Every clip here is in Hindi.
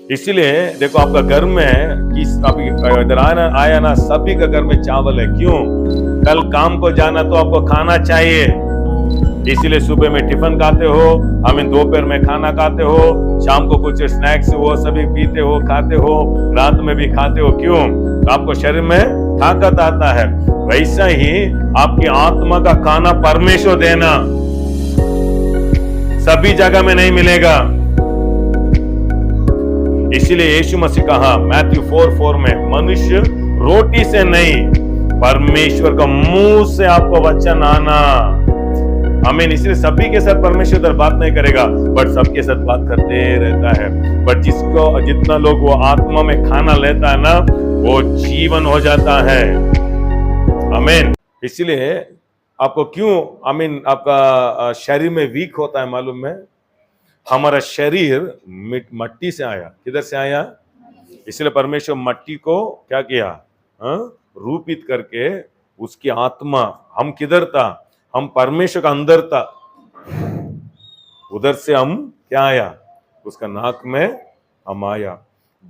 इसीलिए देखो आपका घर में किस अभी इधर आया ना, सभी का घर में चावल है। क्यों? कल काम को जाना तो आपको खाना चाहिए। इसीलिए सुबह में टिफिन खाते हो, दोपहर में खाना खाते हो, शाम को कुछ स्नैक्स वो सभी पीते हो, खाते हो, रात में भी खाते हो। क्यों? तो आपको शरीर में ताकत आता है। वैसा ही आपकी आत्मा का खाना परमेश्वर देना सभी जगह में नहीं मिलेगा। इसीलिए यीशु मसीह कहा मैथ्यू 4:4 में, मनुष्य रोटी से नहीं परमेश्वर का मुंह से आपको वचन आना। आमीन। इसलिए सभी के साथ परमेश्वर इधर बात नहीं करेगा, बट सबके साथ बात करते रहता है। बट जितना लोग वो आत्मा में खाना लेता है ना, वो जीवन हो जाता है। आमीन। इसलिए आपको क्यों आपका शरीर में वीक होता है मालूम है? हमारा शरीर मट्टी से आया। किधर से आया? इसलिए परमेश्वर मट्टी को क्या किया? रूपित करके उसकी आत्मा, हम किधर था? हम परमेश्वर का अंदर था। उधर से हम क्या आया? उसका नाक में हम आया।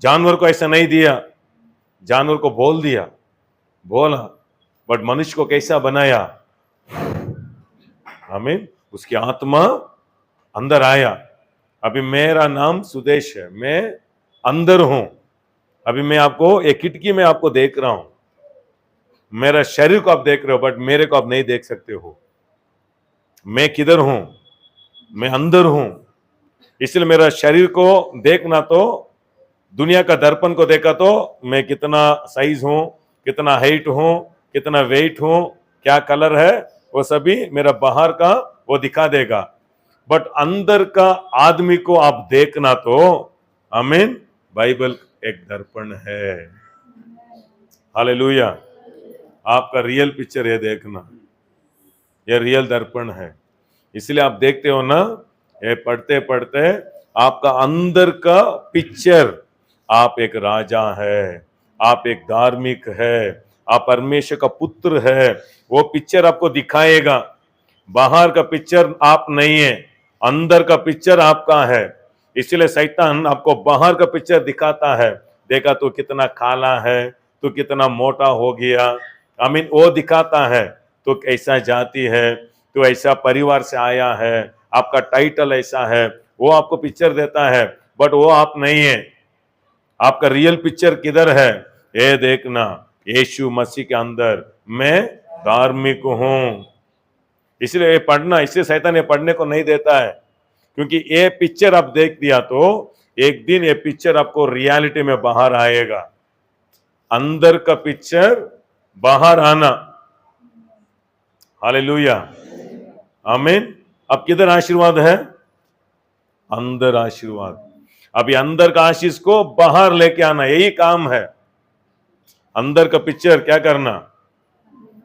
जानवर को ऐसा नहीं दिया, जानवर को बोला, बट मनुष्य को कैसा बनाया? आमीन। उसकी आत्मा अंदर आया। अभी मेरा नाम सुदेश है, मैं अंदर हूं। अभी मैं आपको एक खिड़की में आपको देख रहा हूं। मेरा शरीर को आप देख रहे हो, बट मेरे को आप नहीं देख सकते हो। मैं किधर हूं? मैं अंदर हूं। इसलिए मेरा शरीर को देखना तो दुनिया का दर्पण को देखा तो मैं कितना साइज हूं, कितना हाइट हूं, कितना वेट हूं, क्या कलर है, वो सभी मेरा बाहर का वो दिखा देगा। बट अंदर का आदमी को आप देखना तो आमीन, बाइबल एक दर्पण है। हालेलुया। आपका रियल पिक्चर है देखना, ये रियल दर्पण है। इसलिए आप देखते हो ना, ये पढ़ते पढ़ते आपका अंदर का पिक्चर, आप एक राजा है, आप एक धार्मिक है, आप परमेश्वर का पुत्र है, वो पिक्चर आपको दिखाएगा। बाहर का पिक्चर आप नहीं है, अंदर का पिक्चर आपका है। इसलिए शैतान आपको बाहर का पिक्चर दिखाता है। देखा तो कितना काला है, तो कितना मोटा हो गया, आमीन, वो दिखाता है। तो कैसा जाति है, तो ऐसा परिवार से आया है, आपका टाइटल ऐसा है, वो आपको पिक्चर देता है। बट वो आप नहीं है। आपका रियल पिक्चर किधर है? ये देखना, यीशु मसीह के अंदर मैं धार्मिक हूं। इसलिए ये पढ़ना, इसलिए शैतान ये पढ़ने को नहीं देता है, क्योंकि ये पिक्चर आप देख दिया तो एक दिन ये पिक्चर आपको रियलिटी में बाहर आएगा। अंदर का पिक्चर बाहर आना। हालेलुया, आमीन। अब किधर आशीर्वाद है? अंदर आशीर्वाद। अभी अंदर का आशीष को बाहर लेके आना, यही काम है। अंदर का पिक्चर क्या करना?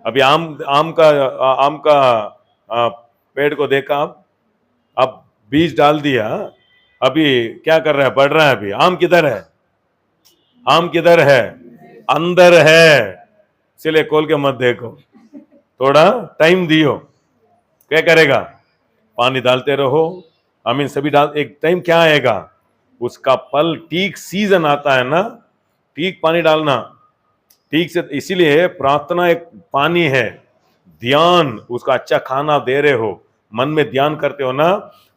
अभी आम का पेड़ को देखा, अब बीज डाल दिया, अभी क्या कर रहा है? बढ़ रहा है। अभी आम किधर है? आम किधर है? अंदर है। इसलिए खोल के मत देखो, थोड़ा टाइम दियो। क्या करेगा? पानी डालते रहो, आमीन, सभी डाल। एक टाइम क्या आएगा? उसका फल ठीक सीजन आता है ना, ठीक पानी डालना ठीक से। इसीलिए प्रार्थना एक पानी है। ध्यान, उसका अच्छा खाना दे रहे हो, मन में ध्यान करते हो ना,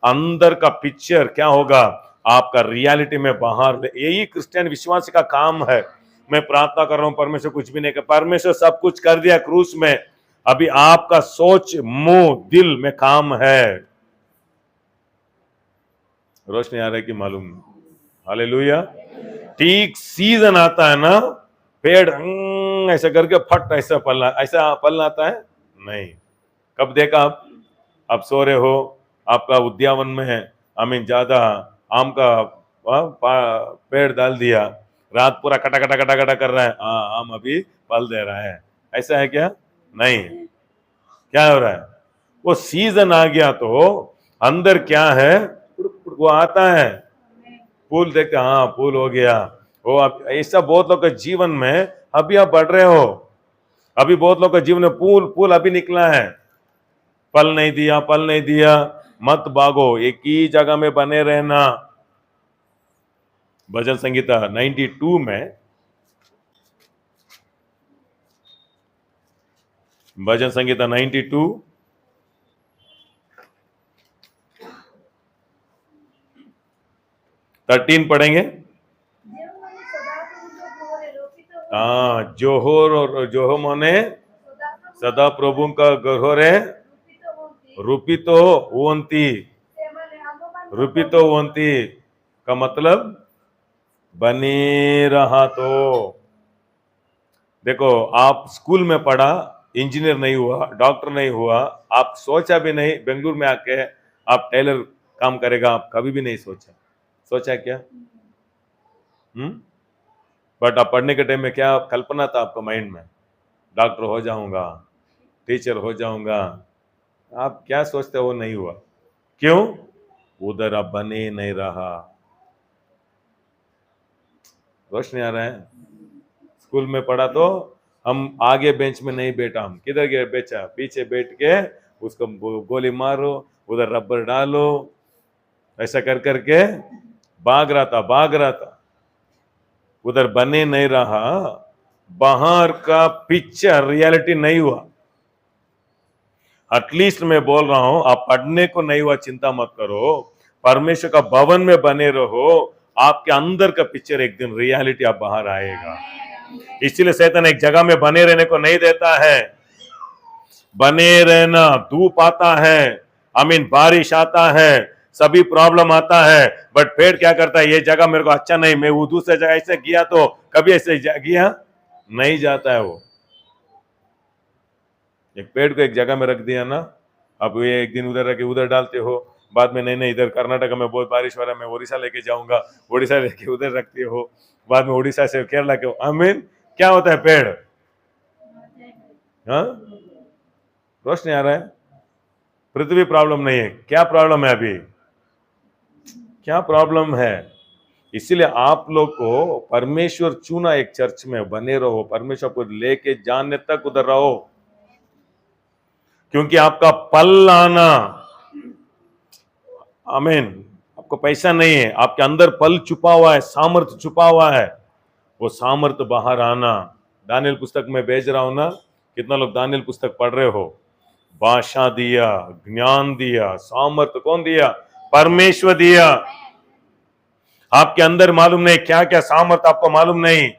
अंदर का पिक्चर क्या होगा? आपका रियलिटी में बाहर। यही क्रिश्चियन विश्वास का काम है। मैं प्रार्थना कर रहा हूं, परमेश्वर कुछ भी नहीं कर, परमेश्वर सब कुछ कर दिया क्रूस में। अभी आपका सोच, मुंह, दिल में काम है। रोशनी आ रहा है कि मालूम? हालेलुया। ठीक सीजन आता है ना, पेड़ ऐसा करके फट ऐसा पलना आता है नहीं। कब देखा आप सो रहे हो, आपका उद्यावन में है, आमीन, ज्यादा आम का पेड़ डाल दिया, रात पूरा कटा कटा कटा कटा कर रहा है, आम अभी फल दे रहा है, ऐसा है क्या? नहीं। क्या हो रहा है? वो सीजन आ गया तो अंदर क्या है? वो आता है, फूल देखते, हाँ फूल हो गया। वो ऐसा बहुत लोग के जीवन में अभी आप बढ़ रहे हो। अभी बहुत लोग के जीवन में फूल अभी निकला है, फल नहीं दिया। मत भागो, एक ही जगह में बने रहना। भजन संगीता 92 में, भजन संगीता 92 13 पढ़ेंगे। हाँ, जोहो मोने सदा प्रभु का गहोरे रूपितो वंती का मतलब बने रहा। तो देखो, आप स्कूल में पढ़ा, इंजीनियर नहीं हुआ, डॉक्टर नहीं हुआ, आप सोचा भी नहीं बेंगलुरु में आके आप टेलर काम करेगा, आप कभी भी नहीं सोचा क्या? बट आप पढ़ने के टाइम में क्या कल्पना था आपका माइंड में? डॉक्टर हो जाऊंगा, टीचर हो जाऊंगा। आप क्या सोचते हो? वो नहीं हुआ। क्यों? उधर आप बने नहीं रहा। रोशनी आ रहा है? स्कूल में पढ़ा तो हम आगे बेंच में नहीं बैठा, हम किधर गए? बेचा पीछे बैठ के उसको गोली मारो, उधर रबर डालो, ऐसा कर करके भाग रहा था। उधर बने नहीं रहा, बाहर का पिक्चर रियलिटी नहीं हुआ। एटलीस्ट मैं बोल रहा हूं, आप पढ़ने को नहीं हुआ चिंता मत करो, परमेश्वर का भवन में बने रहो, आपके अंदर का पिक्चर एक दिन रियलिटी आप बाहर आएगा। इसीलिए शैतान एक जगह में बने रहने को नहीं देता है। बने रहना, धूप आता है, बारिश आता है, सभी प्रॉब्लम आता है, बट पेड़ क्या करता है? ये जगह मेरे को अच्छा नहीं, मैं वो दूसरे जगह ऐसे गया तो कभी ऐसे गया नहीं जाता है। वो एक पेड़ को एक जगह में रख दिया ना, अब ये एक दिन उधर रख के उधर डालते हो, बाद में नहीं इधर कर्नाटक में बहुत बारिश हो रहा है, मैं उड़ीसा लेके जाऊंगा, उड़ीसा लेके उधर रखते हो, बाद में उड़ीसा से केरला के क्या होता है? पेड़। हाँ, रोशनी आ रहा है? पृथ्वी प्रॉब्लम नहीं है, क्या प्रॉब्लम है? अभी क्या प्रॉब्लम है? इसीलिए आप लोग को परमेश्वर चुना, एक चर्च में बने रहो, परमेश्वर को लेके जानने तक उधर रहो, क्योंकि आपका पल आना, आपको पैसा नहीं है, आपके अंदर पल छुपा हुआ है, सामर्थ छुपा हुआ है, वो सामर्थ बाहर आना। दानियल पुस्तक में भेज रहा हूं ना, कितना लोग दानियल पुस्तक पढ़ रहे हो? भाषा दिया, ज्ञान दिया, सामर्थ कौन दिया? परमेश्वर दिया। आपके अंदर मालूम नहीं क्या क्या सामर्थ, आपको मालूम नहीं।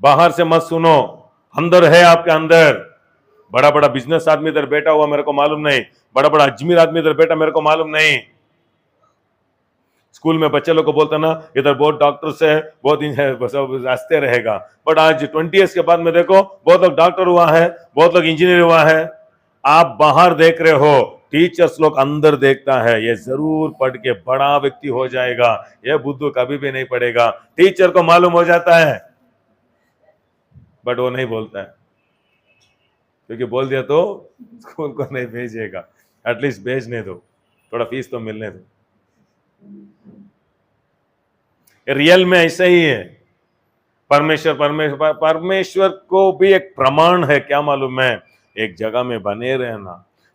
बाहर से मत सुनो, अंदर है आपके अंदर। बड़ा बड़ा बिजनेस आदमी इधर बैठा हुआ, मेरे को मालूम नहीं। बड़ा बड़ा अजमेर आदमी इधर बैठा, मेरे को मालूम नहीं। स्कूल में बच्चे लोग को बोलता ना, इधर बहुत डॉक्टर्स है, बहुत रास्ते रहेगा, बट आज 20 ईयर्स के बाद में देखो, बहुत लोग डॉक्टर हुआ है, बहुत लोग इंजीनियर हुआ है। आप बाहर देख रहे हो, टीचर्स लोग अंदर देखता है, ये जरूर पढ़ के बड़ा व्यक्ति हो जाएगा, ये बुद्धू कभी भी नहीं पढ़ेगा। टीचर को मालूम हो जाता है, बट वो नहीं बोलता है, क्योंकि बोल दिया तो स्कूल को नहीं भेजेगा। एटलीस्ट भेजने दो, थोड़ा फीस तो मिलने दो। रियल में ऐसा ही है। परमेश्वर को भी एक प्रमाण है, क्या मालूम है? एक जगह में बने रहना,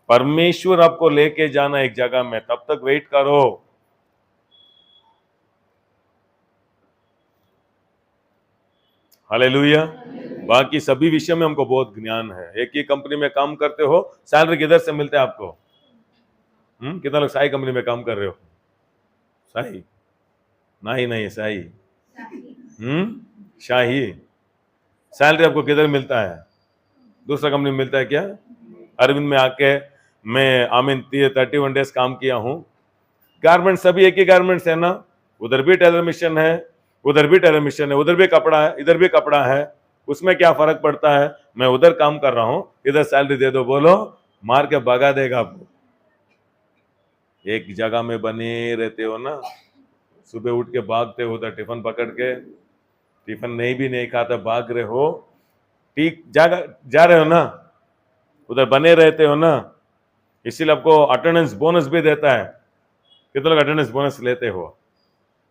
परमेश्वर आपको लेके जाना एक जगह में, तब तक वेट करो। हालेलुया। बाकी सभी विषय में हमको बहुत ज्ञान है। एक ही कंपनी में काम करते हो, सैलरी किधर से मिलते है आपको? कितना लोग साई कंपनी में काम कर रहे हो? साई नहीं साई, शाही। सैलरी आपको किधर मिलता है? दूसरा कंपनी में मिलता है क्या? अरविंद में आके मैं 31 डेज काम किया हूं। गारमेंट सभी एक ही गारमेंट्स है ना, उधर भी टेलर मिशन है, उधर भी टेलर मिशन है, उधर भी कपड़ा है, इधर भी कपड़ा है। उसमें क्या फर्क पड़ता है? मैं उधर काम कर रहा हूं, इधर सैलरी दे दो, बोलो मार के भगा देगा आपको। एक जगह में बने रहते हो ना, सुबह उठ के भागते हो, उधर टिफिन पकड़ के, टिफिन नहीं खाता, भाग रहे हो, ठीक जा रहे हो ना, उधर बने रहते हो ना, इसीलिए आपको अटेंडेंस बोनस भी देता है। कितने लोग अटेंडेंस बोनस लेते हो?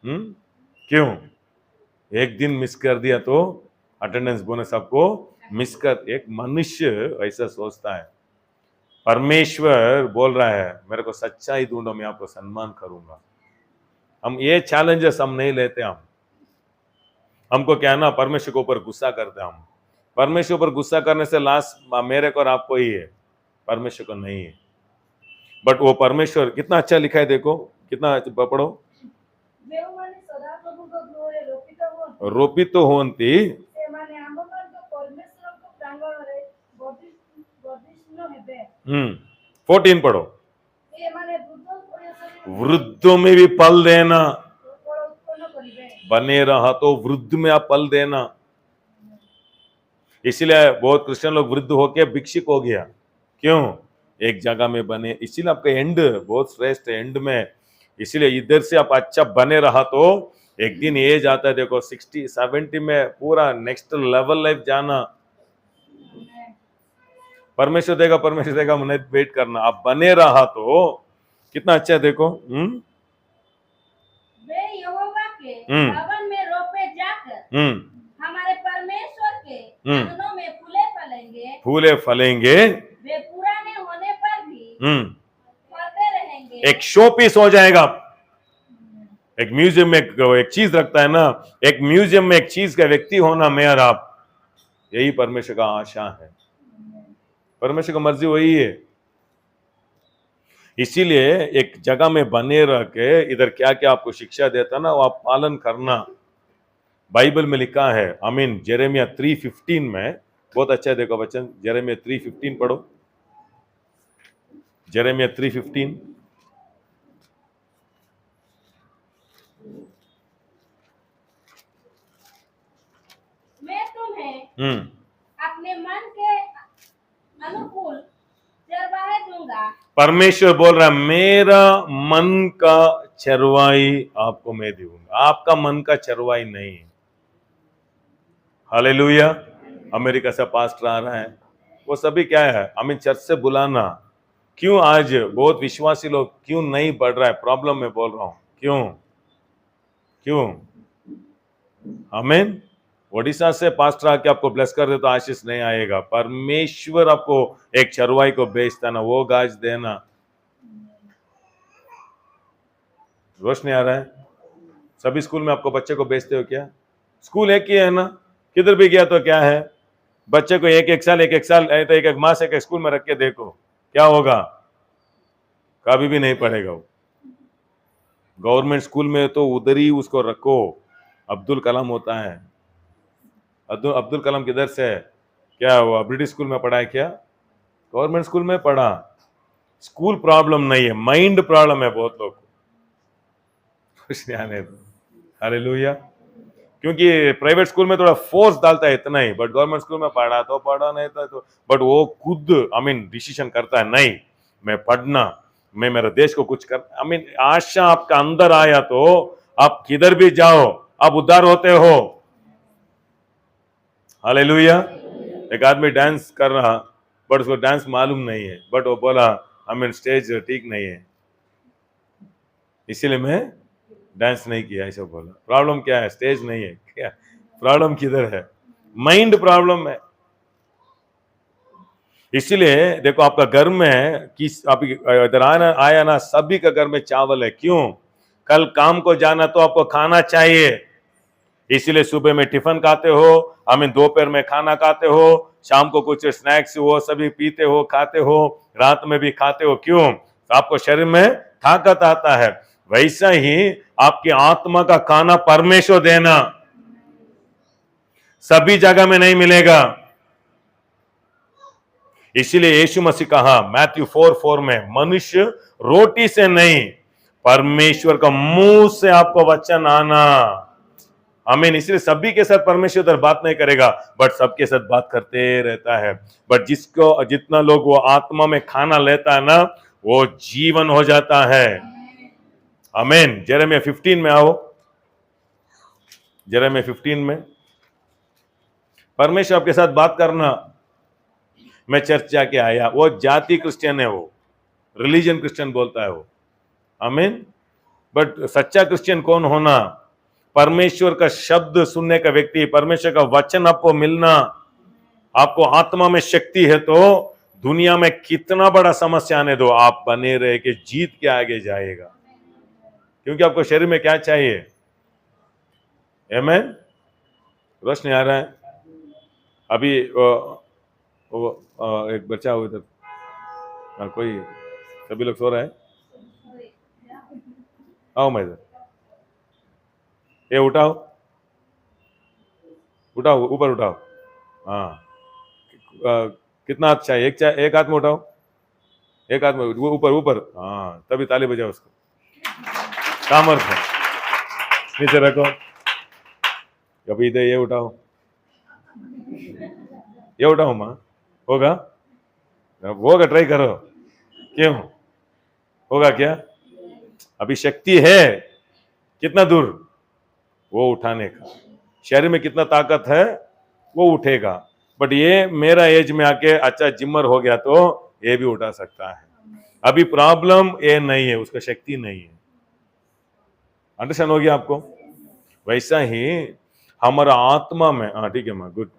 क्यों? एक दिन मिस कर दिया तो अटेंडेंस बोनस आपको मिस कर। एक मनुष्य ऐसा सोचता है। परमेश्वर बोल रहा है, मेरे को सच्चाई ढूंढो, मैं आपको सम्मान करूंगा। हम ये चैलेंजेस हम नहीं लेते। हमको क्या है ना, परमेश्वर के ऊपर गुस्सा करते हैं हम। परमेश्वर ऊपर गुस्सा करने से लास्ट मेरे को और आपको ही है, परमेश्वर को नहीं है। बट वो परमेश्वर कितना अच्छा लिखा है, देखो कितना, पढ़ो। रोपित होती 14 पढ़ो। वृद्धों में भी फल देना, बने रहा तो वृद्ध में आप फल देना। इसीलिए बहुत क्रिश्चियन लोग वृद्ध होके भिक्षुक हो गया, क्यों? एक जगह में बने। इसीलिए आपका एंड बहुत श्रेष्ठ है, एंड में। इसीलिए इधर से आप अच्छा बने रहा तो एक दिन एज आता है, देखो 60-70 में पूरा नेक्स्ट लेवल लाइफ जाना। परमेश्वर देगा, मैंने वेट करना। आप बने रहा तो कितना अच्छा है, देखो। वे यहोवा के भवन में रोपे जाकर हमारे परमेश्वर के आंगनों में फूले फलेंगे। वे पुराने होने पर भी फलते रहेंगे। एक शो पीस हो जाएगा। एक म्यूजियम में एक चीज रखता है ना, एक म्यूजियम में एक चीज का व्यक्ति होना मैं और आप, यही परमेश्वर का आशा है। परमेश्वर का मर्जी वही है। इसीलिए एक जगह में बने रह के इधर क्या क्या आपको शिक्षा देता ना, वो आप पालन करना। बाइबल में लिखा है, आमीन, जेरेमिया 3:15 में बहुत अच्छा है, देखो वचन, जेरेमिया 3:15 पढ़ो। जेरेमिया 3:15। मैं तुम्हें अपने मन के अनुकूल चरवाहे दूंगा। परमेश्वर बोल रहा है, मेरा मन का चरवाई आपको मैं दूंगा, आपका मन का चरवाई नहीं। हालेलुया। अमेरिका से पास्टर आ रहा है, वो सभी क्या है, हमें चर्च से बुलाना। क्यों आज बहुत विश्वासी लोग क्यों नहीं बढ़ रहा है? प्रॉब्लम में बोल रहा हूं, क्यों? आमीन। ओडिशा से पास्टर आके आपको ब्लेस कर दे तो आशीष नहीं आएगा। परमेश्वर आपको एक चरवाई को बेचता ना, वो गाज देना। रोशनी आ रहा है? सभी स्कूल में आपको बच्चे को बेचते हो क्या? स्कूल एक ही है ना, किधर भी गया तो क्या है, बच्चे को एक एक साल तो एक मास एक स्कूल में रख के देखो क्या होगा, कभी भी नहीं पढ़ेगा वो। गवर्नमेंट स्कूल में तो उधर ही उसको रखो। अब्दुल कलाम होता है, अब्दुल कलाम किधर से है? क्या वो ब्रिटिश स्कूल में पढ़ा है क्या? गवर्नमेंट स्कूल में पढ़ा। स्कूल प्रॉब्लम नहीं है, माइंड प्रॉब्लम है बहुत लोग। खुश आने दो, हालेलुया। क्योंकि प्राइवेट स्कूल में थोड़ा फोर्स डालता है इतना ही, बट गवर्नमेंट स्कूल में पढ़ा नहीं था तो, बट वो खुद डिसीजन करता है, नहीं मैं पढ़ना, मैं मेरे देश को कुछ कर। आशा आपका अंदर आया तो आप किधर भी जाओ आप उद्धार होते हो। हालेलुया। एक आदमी डांस कर रहा, बट उसको डांस मालूम नहीं है, बट वो बोला स्टेज ठीक नहीं है, इसीलिए मैं डांस नहीं किया, ऐसा बोला। प्रॉब्लम क्या है? स्टेज नहीं है क्या? प्रॉब्लम किधर है? माइंड प्रॉब्लम है। इसीलिए देखो आपका घर में किस आप इधर आया ना, सभी का घर में चावल है। क्यों? कल काम को जाना तो आपको खाना चाहिए। इसीलिए सुबह में टिफिन खाते हो, दोपहर में खाना खाते हो, शाम को कुछ स्नैक्स वो सभी पीते हो, खाते हो, रात में भी खाते हो। क्यों? तो आपको शरीर में ताकत आता है। वैसा ही आपकी आत्मा का खाना परमेश्वर देना, सभी जगह में नहीं मिलेगा। इसीलिए यीशु मसीह कहा मैथ्यू 4:4 में, मनुष्य रोटी से नहीं परमेश्वर का मुंह से आपको वचन आना। आमीन। इसलिए सभी के साथ परमेश्वर उधर बात नहीं करेगा, बट सबके साथ बात करते रहता है। बट जिसको जितना लोग वो आत्मा में खाना लेता है ना, वो जीवन हो जाता है। आमीन। जेरेमिया 15 में आओ। जेरेमिया 15 में परमेश्वर आपके साथ बात करना। मैं चर्च जाके आया, वो जाति क्रिश्चियन है, वो रिलीजन क्रिश्चियन बोलता है वो। आमीन। बट सच्चा क्रिश्चियन कौन होना? परमेश्वर का शब्द सुनने का व्यक्ति, परमेश्वर का वचन आपको मिलना। आपको आत्मा में शक्ति है तो दुनिया में कितना बड़ा समस्या आने दो, आप बने रहे कि जीत के आगे जाएगा। क्योंकि आपको शरीर में क्या चाहिए? आमेन। रोशनी आ रहा है? अभी एक बच्चा हो इधर, कोई, सभी लोग सो रहे हैं? आओ मैं इधर, ये उठाओ, उठाओ, ऊपर उठाओ। हाँ, कितना हाथ चाहिए? एक हाथ में उठाओ, एक हाथ में, वो ऊपर ऊपर, हाँ, तभी ताली बजाओ उसको। सामर्थ है। नीचे रखो, कभी इधर ये उठाओ, ये उठाओ माँ, होगा? होगा, ट्राई करो। क्यों? होगा क्या? अभी शक्ति है, कितना दूर वो उठाने का, शरीर में कितना ताकत है वो उठेगा। बट ये मेरा एज में आके अच्छा जिमर हो गया तो ये भी उठा सकता है। अभी प्रॉब्लम ये नहीं है, उसका शक्ति नहीं है। अंडरस्टैंड हो गया आपको? वैसा ही हमारा आत्मा में, हाँ ठीक है माँ, गुड,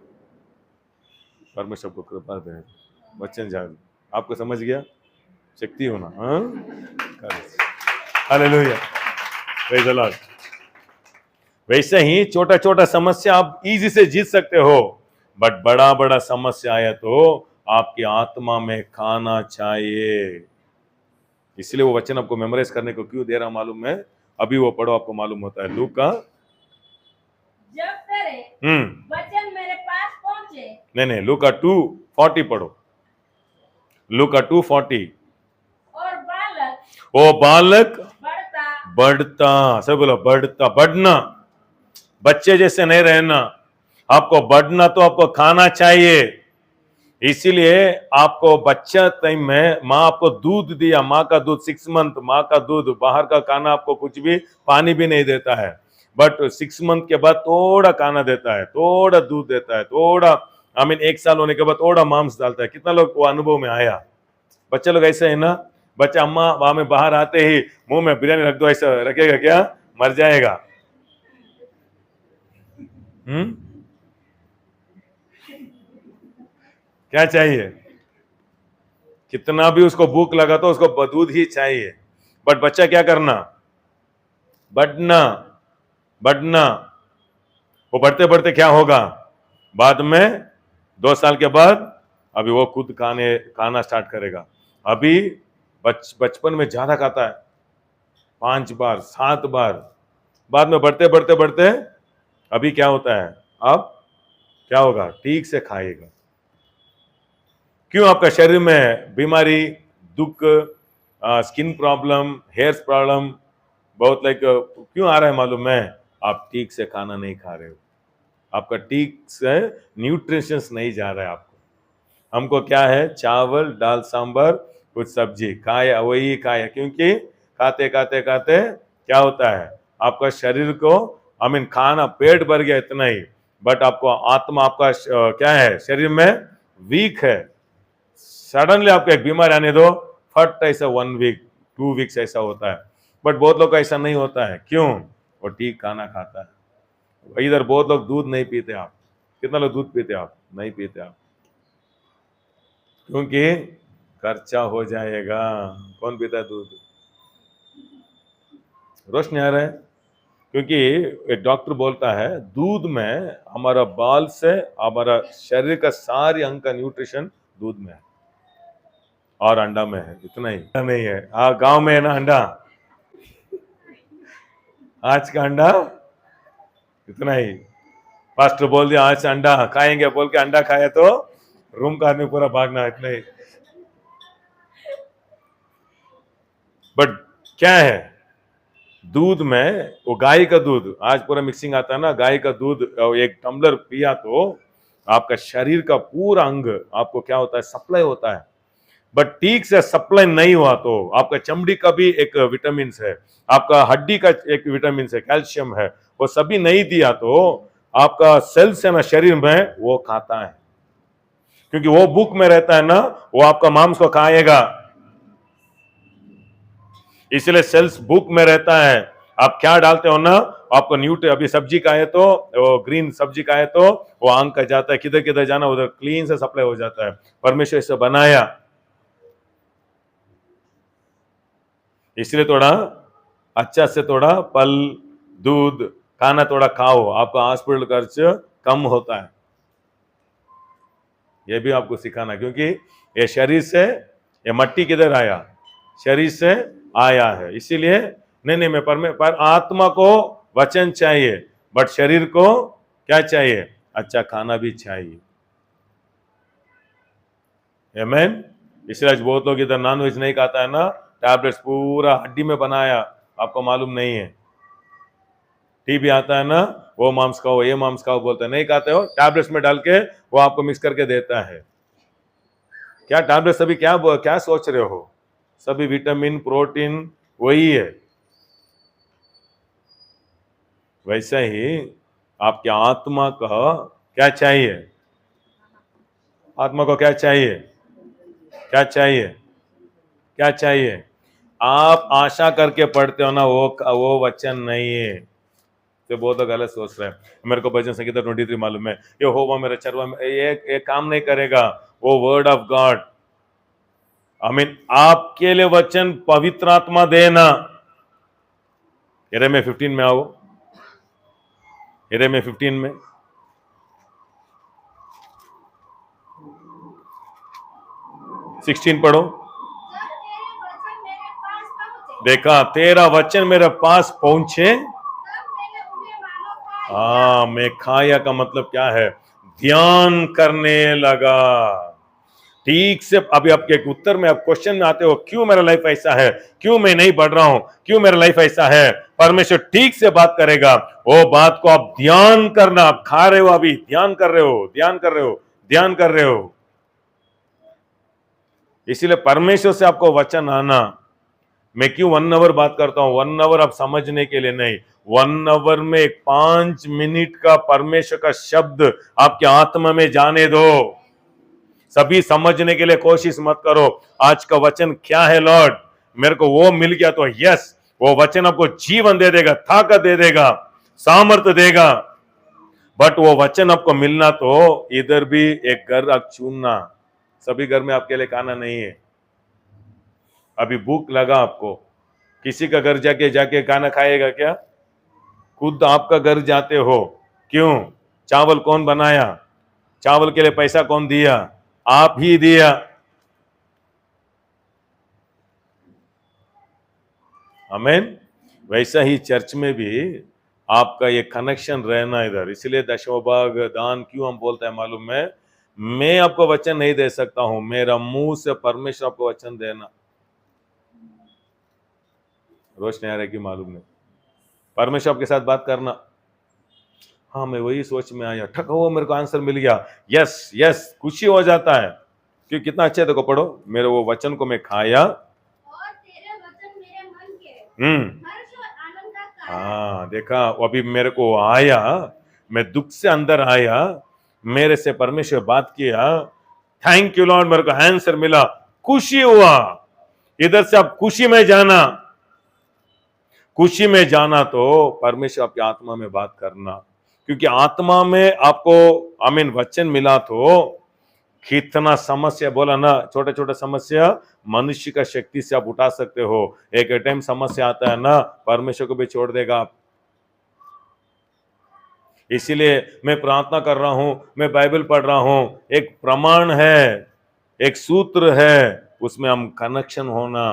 परमेश्वर को कृपा दे, वचन जान, आपको समझ गया? शक्ति होना, हाँ, हालेलुया, प्रेज़ द लॉर्ड। वैसे ही छोटा छोटा समस्या आप इजी से जीत सकते हो, बट बड़ा बड़ा समस्या आया तो आपकी आत्मा में खाना चाहिए। इसलिए वो वचन आपको मेमोराइज करने को क्यों दे रहा मालूम है? अभी वो पढ़ो, आपको मालूम होता है। लूका, जब तेरे वचन मेरे पास पहुंचे, नहीं, लूका 2:40 पढ़ो, लूका 2:40। और बालक, ओ बालक बढ़ता बढ़ता, सब बोलो बढ़ता, बढ़ना, बच्चे जैसे नहीं रहना, आपको बढ़ना तो आपको खाना चाहिए। इसीलिए आपको बच्चा टाइम में माँ आपको दूध दिया, माँ का दूध 6 मंथ, माँ का दूध, बाहर का खाना आपको कुछ भी, पानी भी नहीं देता है, बट 6 मंथ के बाद थोड़ा खाना देता है, थोड़ा दूध देता है, थोड़ा, आई मीन 1 साल होने के बाद थोड़ा मांस डालता है। कितना लोग वो अनुभव में आया? बच्चे लोग ऐसे है ना, बच्चा अम्मा वहां में बाहर आते ही मुंह में बिरयानी रख दो, ऐसा रखेगा क्या? मर जाएगा। क्या चाहिए? कितना भी उसको भूख लगा तो उसको दूध ही चाहिए। बट बच्चा क्या करना? बढ़ना, बढ़ना। वो बढ़ते बढ़ते क्या होगा? बाद में 2 साल के बाद अभी वो खुद खाना स्टार्ट करेगा। अभी बचपन में ज्यादा खाता है, 5 बार 7 बार, बाद में बढ़ते बढ़ते बढ़ते अभी क्या होता है? अब क्या होगा? ठीक से खाएगा। क्यों? आपका शरीर में बीमारी, दुख, स्किन प्रॉब्लम, हेयर प्रॉब्लम बहुत क्यों आ रहा है मालूम है? आप ठीक से खाना नहीं खा रहे हो, आपका ठीक से न्यूट्रिशंस नहीं जा रहा है आपको। हमको क्या है? चावल, दाल, सांभर, कुछ सब्जी खाया, वही खाया, क्योंकि खाते खाते खाते क्या होता है? आपका शरीर को, आई मीन खाना पेट भर गया इतना ही, बट आपको आत्मा, आपका क्या है? शरीर में वीक है। सडनली आपको एक बीमारी आने दो, फट ऐसा 1 वीक 2 वीक्स ऐसा होता है। बट बहुत लोग का ऐसा नहीं होता है। क्यों? वो ठीक खाना खाता है। इधर बहुत लोग दूध नहीं पीते। आप कितना लोग दूध पीते? आप नहीं पीते आप, क्योंकि खर्चा हो जाएगा। कौन पीता है दूध? रोशनी आ रहा है? क्योंकि एक डॉक्टर बोलता है दूध में हमारा बाल से हमारा शरीर का सारी अंग का न्यूट्रिशन दूध में है और अंडा में है, इतना ही नहीं है। हाँ, गांव में है ना अंडा, आज का अंडा इतना ही। पास्टर बोल दिया आज अंडा खाएंगे, बोल के अंडा खाया तो रूम का आदमी पूरा भागना, इतना ही। बट क्या है? दूध में वो गाय का दूध, आज पूरा मिक्सिंग आता है ना, गाय का दूध 1 टम्बलर पिया तो आपका शरीर का पूरा अंग आपको क्या होता है? सप्लाई होता है। बट ठीक से सप्लाई नहीं हुआ तो आपका चमड़ी का भी एक विटामिन है, आपका हड्डी का एक विटामिन है, कैल्शियम है, वो सभी नहीं दिया तो आपका सेल्स है ना शरीर में, वो खाता है, क्योंकि वो भूख में रहता है ना, वो आपका मांस को खाएगा। इसलिए सेल्स भूख में रहता है। आप क्या डालते हो ना, आपको न्यूट्री, अभी सब्जी का है तो वो ग्रीन सब्जी का है तो वो आंग का जाता है, किधर किधर जाना उधर क्लीन से सप्लाई हो जाता है। परमेश्वर इसे बनाया, इसलिए थोड़ा अच्छा से थोड़ा फल दूध खाना थोड़ा खाओ, आपका हॉस्पिटल खर्च कम होता है। ये भी आपको सिखाना, क्योंकि ये शरीर से, ये मट्टी किधर आया, शरीर से आया है। इसीलिए नहीं मैं पर आत्मा को वचन चाहिए, बट शरीर को क्या चाहिए, अच्छा खाना भी चाहिए। आमीन। इसलिए आज बहुत लोग इधर नॉनवेज नहीं खाता है ना, टैबलेट्स पूरा हड्डी में बनाया, आपको मालूम नहीं है। टीबी आता है ना, वो मांस खाओ ये मांस खाओ बोलते हैं, नहीं खाते हो, टैबलेट्स में डाल के वो आपको मिक्स करके देता है। क्या टैबलेट सभी क्या सोच रहे हो, सभी विटामिन प्रोटीन वही है। वैसे ही आपके आत्मा का क्या चाहिए, आत्मा को क्या चाहिए, क्या चाहिए, क्या चाहिए। आप आशा करके पढ़ते हो ना, वो वचन नहीं है। तो बहुत लोग गलत सोच रहे हैं। मेरे को भजन संगीता 23 मालूम है, ये होगा मेरा चरवा में, ये काम नहीं करेगा, वो वर्ड ऑफ गॉड। आमीन। आपके लिए वचन पवित्र आत्मा देना। यिर्मयाह 15 में आओ, यिर्मयाह 15 में 16 पढ़ो। जब तेरे वचन मेरे पास पहुंचे, देखा, तेरा वचन मेरे पास पहुंचे, तब मैंने उन्हें मानो खा लिया। हाँ मैं खाया का मतलब क्या है, ध्यान करने लगा। ठीक से अभी आपके एक उत्तर में आप क्वेश्चन में आते हो, क्यों मेरा लाइफ ऐसा है, क्यों मैं नहीं बढ़ रहा हूं, क्यों मेरा लाइफ ऐसा है। परमेश्वर ठीक से बात करेगा, वो बात को आप ध्यान करना। आप खा रहे हो, अभी ध्यान कर रहे हो, ध्यान कर रहे हो, ध्यान कर रहे हो। इसीलिए परमेश्वर से आपको वचन आना। मैं क्यों 1 आवर बात करता हूं, 1 आवर आप समझने के लिए नहीं, 1 आवर में 5 मिनट का परमेश्वर का शब्द आपके आत्मा में जाने दो। सभी समझने के लिए कोशिश मत करो, आज का वचन क्या है लॉर्ड, मेरे को वो मिल गया तो यस, वो वचन आपको जीवन दे देगा, ताकत दे देगा, सामर्थ्य देगा। बट वो वचन आपको मिलना तो इधर भी एक घर आप चुनना। सभी घर में आपके लिए खाना नहीं है। अभी भूख लगा आपको, किसी का घर जाके जाके खाना खाएगा क्या, खुद आपका घर जाते हो। क्यों, चावल कौन बनाया, चावल के लिए पैसा कौन दिया, आप ही दिया। आमीन। वैसा ही चर्च में भी आपका ये कनेक्शन रहना इधर। इसलिए दशमभाग दान क्यों हम बोलते हैं मालूम है, मैं आपको वचन नहीं दे सकता हूं, मेरा मुंह से परमेश्वर आपको वचन देना। रोशनी आ रही कि मालूम नहीं, परमेश्वर आपके साथ बात करना। हाँ मैं वही सोच में आया, ठक हो मेरे को आंसर मिल गया, यस यस, खुशी हो जाता है। क्यों, कितना अच्छा है, देखो पढ़ो, मेरे वो वचन को मैं खाया और तेरे वचन मेरे मन के हर्ष और आनंद का कारण। हाँ देखा, अभी मेरे को आया, मैं दुख से अंदर आया, मेरे से परमेश्वर बात किया, थैंक यू लॉर्ड, मेरे को आंसर मिला, खुशी हुआ। इधर से आप खुशी में जाना, खुशी में जाना तो परमेश्वर आपकी आत्मा में बात करना। क्योंकि आत्मा में आपको आमीन वचन मिला तो कितना समस्या बोला ना, छोटे छोटे समस्या मनुष्य का शक्ति से आप उठा सकते हो। एक टाइम समस्या आता है ना, परमेश्वर को भी छोड़ देगा आप। इसीलिए मैं प्रार्थना कर रहा हूं, मैं बाइबल पढ़ रहा हूं, एक प्रमाण है, एक सूत्र है, उसमें हम कनेक्शन होना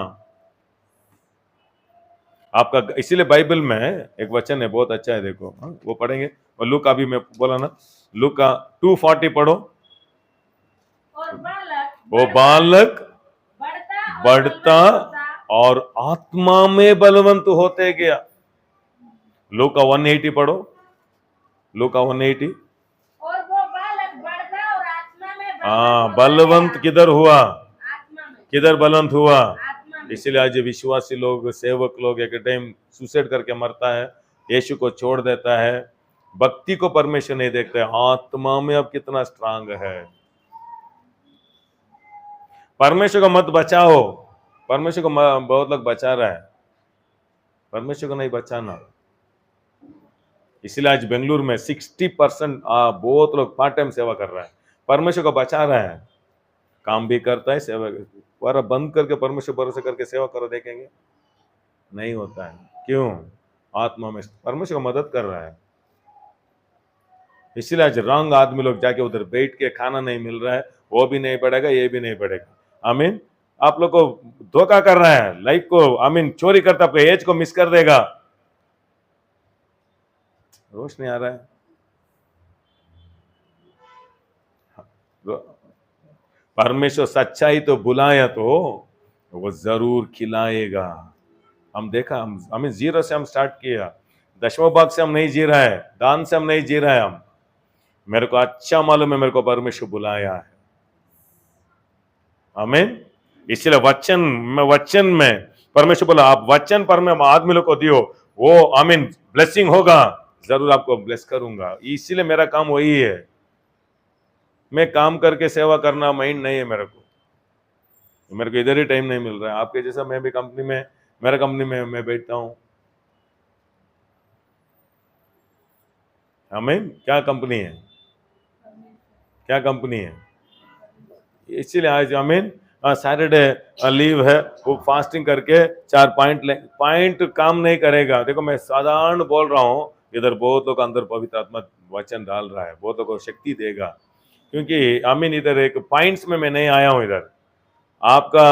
आपका। इसीलिए बाइबल में एक वचन है, बहुत अच्छा है, देखो वो पढ़ेंगे। और लूका भी मैं बोला ना, लूका 2:40 पढ़ो। और बालक वो बालक बढ़ता और आत्मा में बलवंत होते गया। लूका 180 पढ़ो, लूका 180। और वो बालक बढ़ता और आत्मा में हाँ बलवंत किधर हुआ, आत्मा में, किधर बलवंत हुआ। आत्मा में। इसलिए आज विश्वासी लोग, सेवक लोग एक टाइम सुसाइड करके मरता है, यीशु को छोड़ देता है, भक्ति को परमेश्वर नहीं देखते। आत्मा में अब कितना स्ट्रांग है। परमेश्वर को मत बचाओ, परमेश्वर को बहुत लोग बचा रहा है, परमेश्वर को नहीं बचाना। इसलिए आज बेंगलुरु में 60% बहुत लोग पार्ट टाइम सेवा कर रहा है, परमेश्वर को बचा रहा है, काम भी करता है, सेवा। पर बंद करके परमेश्वर भरोसे करके सेवा करो, देखेंगे नहीं होता है। क्यों? आत्मा में परमेश्वर को मदद कर रहा है। इसलिए आज रंग आदमी लोग जाके उधर बैठ के खाना नहीं मिल रहा है, वो भी नहीं बढ़ेगा, ये भी नहीं बढ़ेगा। आमीन। आप लोग को धोखा कर रहा है, लाइफ को आमीन चोरी करता, आपको एज को मिस कर देगा। रोशनी आ रहा है। परमेश्वर सच्चाई तो बुलाया तो वो जरूर खिलाएगा। हम देखा, हम हमें जीरो से हम स्टार्ट किया, दशमों भाग से हम नहीं जी रहा है, दान से हम नहीं जी रहा है। हम मेरे को अच्छा मालूम है, मेरे को परमेश्वर बुलाया है। आमीन। इसलिए वचन में परमेश्वर बोला, आप वचन पर में आदमी लोग को दियो, वो आमीन ब्लेसिंग होगा, जरूर आपको ब्लेस करूंगा। इसलिए मेरा काम वही है। मैं काम करके सेवा करना माइंड नहीं है मेरे को इधर ही टाइम नहीं मिल रहा है। आपके जैसा मैं भी कंपनी में, मेरा कंपनी में मैं बैठता हूं। आमीन। क्या कंपनी है? क्या कंपनी है? इसीलिए आज आमीन सैटरडे लीव है, वो फास्टिंग करके 4 पॉइंट काम नहीं करेगा। देखो मैं साधारण बोल रहा हूँ, इधर बहुत लोग अंदर पवित्र आत्मा वचन डाल रहा है, बहुत लोगों को शक्ति देगा। क्योंकि आमीन इधर एक पॉइंट्स में मैं नहीं आया हूँ। इधर आपका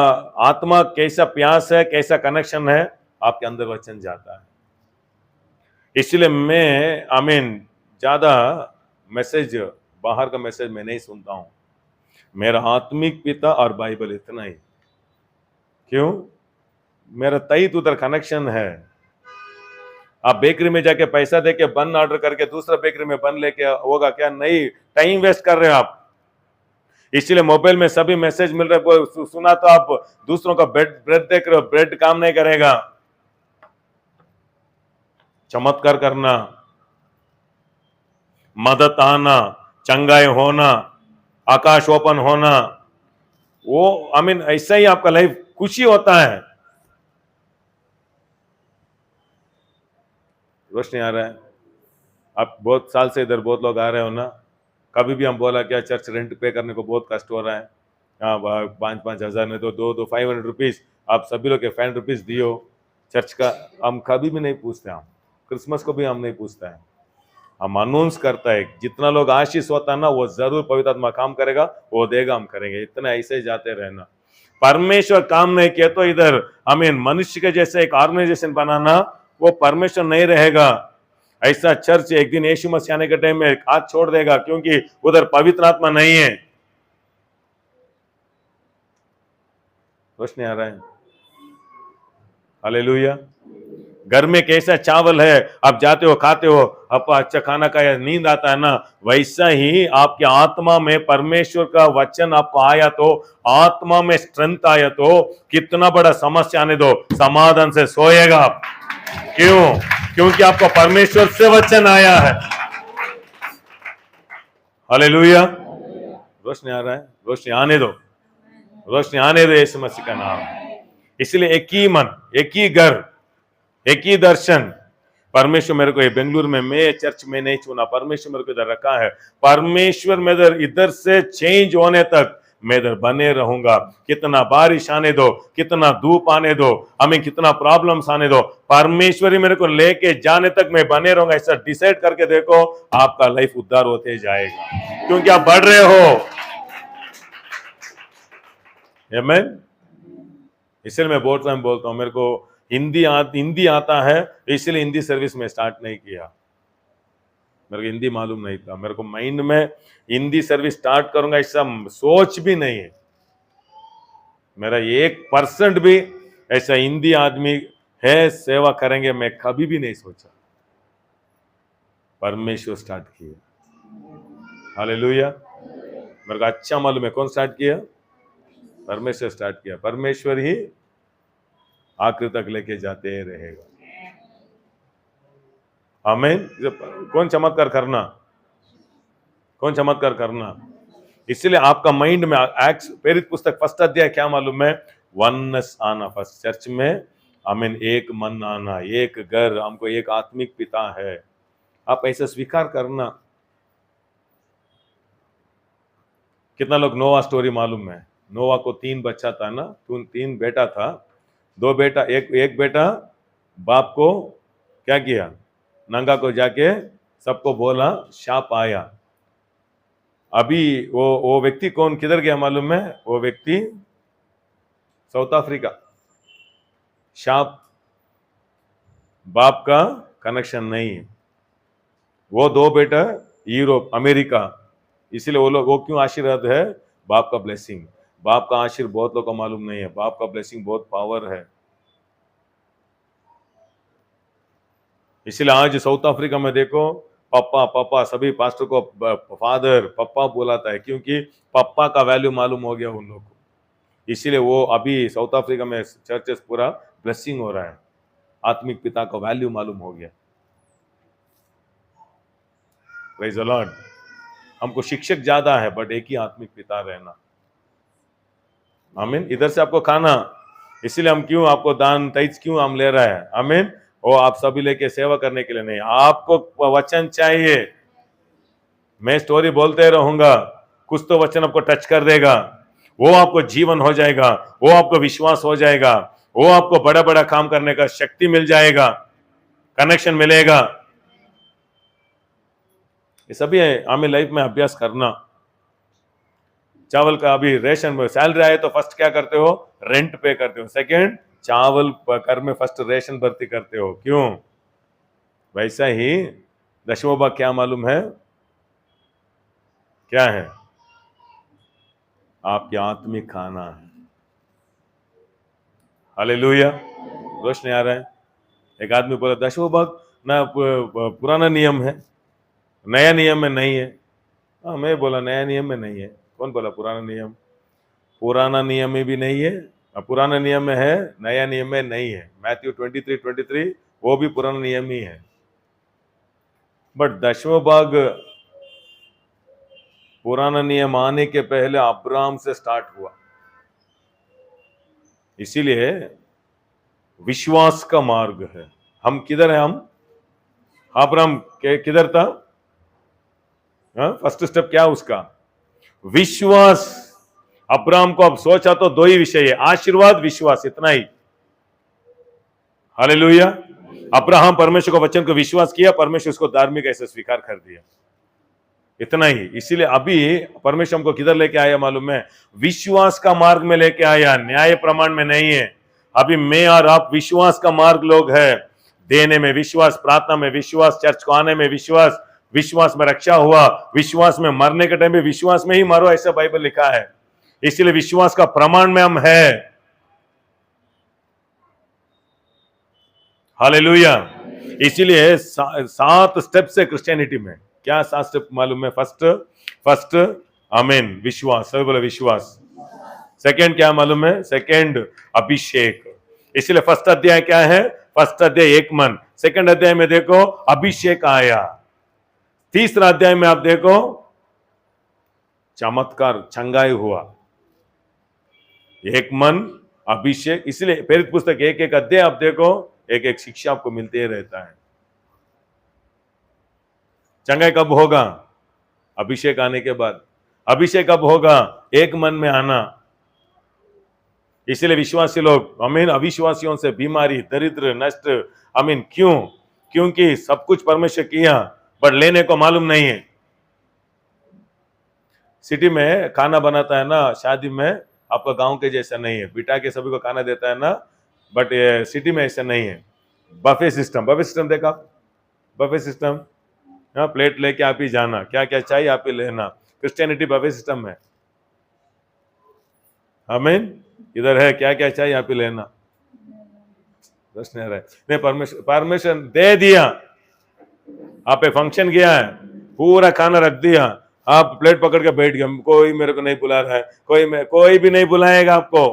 आत्मा कैसा प्यास है, कैसा कनेक्शन है, आपके अंदर वचन जाता है। इसलिए मैं आमीन ज्यादा मैसेज, बाहर का मैसेज मैं नहीं सुनता हूं। मेरा आत्मिक पिता और बाइबल, इतना ही। क्यों? मेरा तईत उधर कनेक्शन है। आप बेकरी में जाके पैसा देके बन ऑर्डर करके दूसरा बेकरी में बन लेके होगा क्या? नहीं, टाइम वेस्ट कर रहे हो आप। इसलिए मोबाइल में सभी मैसेज मिल रहे हैं, सुना तो आप दूसरों का ब्रेड देख रहे हो, ब्रेड काम नहीं करेगा। चमत्कार करना, मदद आना, चंगाई होना, आकाश ओपन होना, वो आमीन ऐसा ही आपका लाइफ खुशी होता है। रोशनी आ रहा है। आप बहुत साल से इधर बहुत लोग आ रहे हो ना, कभी भी हम बोला क्या चर्च रेंट पे करने को बहुत कष्ट हो रहा है। हाँ, 5,000 नहीं तो 500 रुपीज आप सभी लोग के 500 रुपीज दियो चर्च का। हम कभी भी नहीं पूछते, हम क्रिसमस को भी हम नहीं पूछते हैं। हम अनाउंस करता है, जितना लोग आशीष होता है ना, वो जरूर पवित्र आत्मा काम करेगा, वो देगा, हम करेंगे। इतना ऐसे ही जाते रहना। परमेश्वर काम नहीं किया तो इधर आमीन मनुष्य के जैसे एक ऑर्गेनाइजेशन बनाना, वो परमेश्वर नहीं रहेगा। ऐसा चर्च एक दिन यीशु मसीह आने के टाइम में हाथ छोड़ देगा, क्योंकि उधर पवित्र आत्मा नहीं है। रोशनी आ रहा है। हालेलुया। घर में कैसा चावल है, आप जाते हो खाते हो, आपको अच्छा खाना खाया, नींद आता है ना, वैसा ही आपके आत्मा में परमेश्वर का वचन आपको आया तो, आत्मा में स्ट्रेंथ आया तो, कितना बड़ा समस्या आने दो, समाधान से सोएगा आप। क्यों? क्योंकि आपको परमेश्वर से वचन आया है। हालेलुया। रोशनी आ रहा है। रोशनी आने दो, रोशनी आने दो यीशु मसीह का नाम। इसलिए एक ही मन, एक ही घर, एक ही दर्शन। परमेश्वर मेरे को ये बेंगलुरु में, मैं चर्च में नहीं चुना, परमेश्वर मेरे को इधर रखा है। परमेश्वर में इधर से चेंज होने तक मैं इधर बने रहूंगा। कितना बारिश आने दो, कितना धूप आने दो, हमें कितना प्रॉब्लम्स आने दो, परमेश्वर ही मेरे को लेके जाने तक मैं बने रहूंगा। ऐसा डिसाइड करके देखो, आपका लाइफ उद्धार होते जाएगा, क्योंकि आप बढ़ रहे हो। आमीन। इसलिए मैं बहुत टाइम बोलता हूँ, मेरे को हिंदी आता है, इसलिए हिंदी सर्विस में स्टार्ट नहीं किया। मेरे को हिंदी मालूम नहीं था, मेरे को माइंड में हिंदी सर्विस स्टार्ट करूंगा ऐसा सोच भी नहीं है। मेरा 1% भी ऐसा हिंदी आदमी है सेवा करेंगे मैं कभी भी नहीं सोचा। परमेश्वर स्टार्ट किया। हालेलुया। मेरे को अच्छा मालूम है कौन स्टार्ट किया? परमेश्वर स्टार्ट किया। परमेश्वर ही आखिर तक लेके जाते रहेगा। आमीन। कौन चमत्कार करना? कौन चमत्कार करना? इसलिए आपका माइंड में एक्ट्स प्रेरित पुस्तक 1 अध्याय क्या मालूम है? वननेस आना फर्स्ट चर्च में। आमीन। एक मन आना, एक घर, हमको एक आत्मिक पिता है। आप ऐसा स्वीकार करना। कितना लोग नोवा स्टोरी मालूम है? नोवा को 3 बच्चा था ना, 3 बेटा था, 2 बेटा, एक बेटा बाप को क्या किया, नंगा को जाके सबको बोला, शाप आया। अभी वो व्यक्ति कौन, किधर गया मालूम है? वो व्यक्ति साउथ अफ्रीका। शाप बाप का कनेक्शन नहीं है। वो दो बेटा यूरोप, अमेरिका, इसलिए वो लोग, वो क्यों आशीर्वाद है? बाप का ब्लेसिंग। बाप का आशीर्वाद बहुत लोगों को मालूम नहीं है। बाप का ब्लेसिंग बहुत पावर है। इसलिए आज साउथ अफ्रीका में देखो, पापा पापा, सभी पास्टर को फादर पापा बुलाता है, क्योंकि पापा का वैल्यू मालूम हो गया उन लोगों को। इसीलिए वो अभी साउथ अफ्रीका में चर्चेस पूरा ब्लेसिंग हो रहा है, आत्मिक पिता का वैल्यू मालूम हो गया। Praise the Lord. हमको शिक्षक ज्यादा है, बट एक ही आत्मिक पिता रहना। आमीन। इधर से आपको खाना, इसीलिए हम क्यों आपको दान तैज क्यों हम ले रहे हैं? आमीन। वो आप सभी लेके सेवा करने के लिए नहीं, आपको वचन चाहिए। मैं स्टोरी बोलते रहूंगा, कुछ तो वचन आपको टच कर देगा, वो आपको जीवन हो जाएगा, वो आपको विश्वास हो जाएगा, वो आपको बड़ा बड़ा काम करने का शक्ति मिल जाएगा, कनेक्शन मिलेगा। ये सभी हमें लाइफ में अभ्यास करना। चावल का अभी रेशन में सैलरी आए तो फर्स्ट क्या करते हो? रेंट पे करते हो। सेकंड, चावल कर में फर्स्ट रेशन भर्ती करते हो। क्यों? वैसा ही दशमों भाग क्या मालूम है? क्या है? आपके आत्मिक खाना है। हालेलुया। रोशनी आ रहा है। एक आदमी बोला दशमों भाग ना पुराना नियम है, नया नियम में नहीं है। हाँ, मैं बोला नया नियम में नहीं है। कौन बोला पुराना नियम? पुराना नियम में भी नहीं है, पुराना नियम में है, नया नियम में नहीं है। मैथ्यू 23:23 वो भी पुराना नियम ही है, बट दशमों भाग पुराना नियम आने के पहले अब्राहम से स्टार्ट हुआ। इसीलिए विश्वास का मार्ग है। हम किधर है? हम अब्राहम के किधर था? फर्स्ट स्टेप क्या उसका? विश्वास। अब्राहम को अब सोचा तो दो ही विषय है, आशीर्वाद, विश्वास, इतना ही। हालेलुया। अब्राहम परमेश्वर को वचन को विश्वास किया, परमेश्वर उसको धार्मिक ऐसे स्वीकार कर दिया, इतना ही। इसीलिए अभी परमेश्वर हमको किधर लेके आया मालूम है? विश्वास का मार्ग में लेके आया, न्याय प्रमाण में नहीं है। अभी मैं और आप विश्वास का मार्ग लोग है। देने में विश्वास, प्रार्थना में विश्वास, चर्च को आने में विश्वास, विश्वास में रक्षा हुआ, विश्वास में मरने के टाइम में विश्वास में ही मरो, ऐसा बाइबल लिखा है। इसलिए विश्वास का प्रमाण में हम है। हालेलुया। इसीलिए 7 स्टेप्स है क्रिश्चियनिटी में। क्या 7 स्टेप मालूम है? फर्स्ट आमीन, विश्वास। सभी बोले विश्वास। सेकंड क्या मालूम है? सेकंड अभिषेक। इसलिए फर्स्ट अध्याय क्या है? फर्स्ट अध्याय एक मन। सेकंड अध्याय में देखो अभिषेक आया। तीसरा अध्याय में आप देखो चमत्कार, चंगाई हुआ। एक मन, अभिषेक। इसलिए प्रेरित पुस्तक एक एक अध्याय आप देखो, एक एक शिक्षा आपको मिलते ही रहता है। चंगाई कब होगा? अभिषेक आने के बाद। अभिषेक कब होगा? एक मन में आना। इसलिए विश्वासी लोग आमीन, अविश्वासियों से बीमारी, दरिद्र, नष्ट, आमीन। क्यों? क्योंकि सब कुछ परमेश्वर किया, पर लेने को मालूम नहीं है। सिटी में खाना बनाता है ना, शादी में आपका गांव के जैसा नहीं है, बिठा के सभी को खाना देता है ना, बट सिटी में ऐसा नहीं है। बफे सिस्टम, बफे सिस्टम देखा? बफे सिस्टम, हाँ, प्लेट लेके आप ही जाना, क्या क्या चाहिए आप ही लेना। क्रिश्चियनिटी बफे सिस्टम है। आमीन। इधर है क्या क्या चाहिए आप ही लेना। प्रश्न है नहीं, परमेश्वर दे दिया। आप एक फंक्शन गया है, पूरा खाना रख दिया, आप प्लेट पकड़ के बैठ गए, कोई मेरे को नहीं बुला रहा है, कोई भी नहीं बुलाएगा आपको।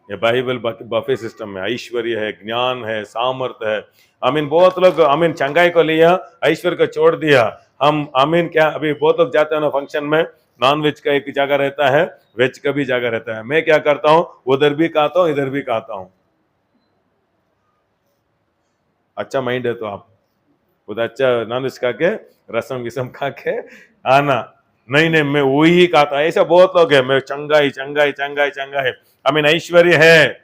ये बाइबल बफे सिस्टम में ऐश्वर्य है, ज्ञान है, सामर्थ्य है। आमीन। बहुत लोग आमीन चंगाई को लिया, ऐश्वर्य को छोड़ दिया। हम आमीन क्या, अभी बहुत लोग जाते हैं ना फंक्शन में, नॉन वेज का एक जगह रहता है, वेज का भी जगह रहता है। मैं क्या करता हूं, उधर भी खाता हूं, इधर भी खाता हूं। अच्छा माइंड है तो आप उधर अच्छा नॉन वेज खा के, रसम विसम खा के आना। नहीं, मैं वही खाता। ऐसा बहुत लोग है, मैं चंगाई चंगाई चंगाई चंगाई। आमीन। ऐश्वर्य है,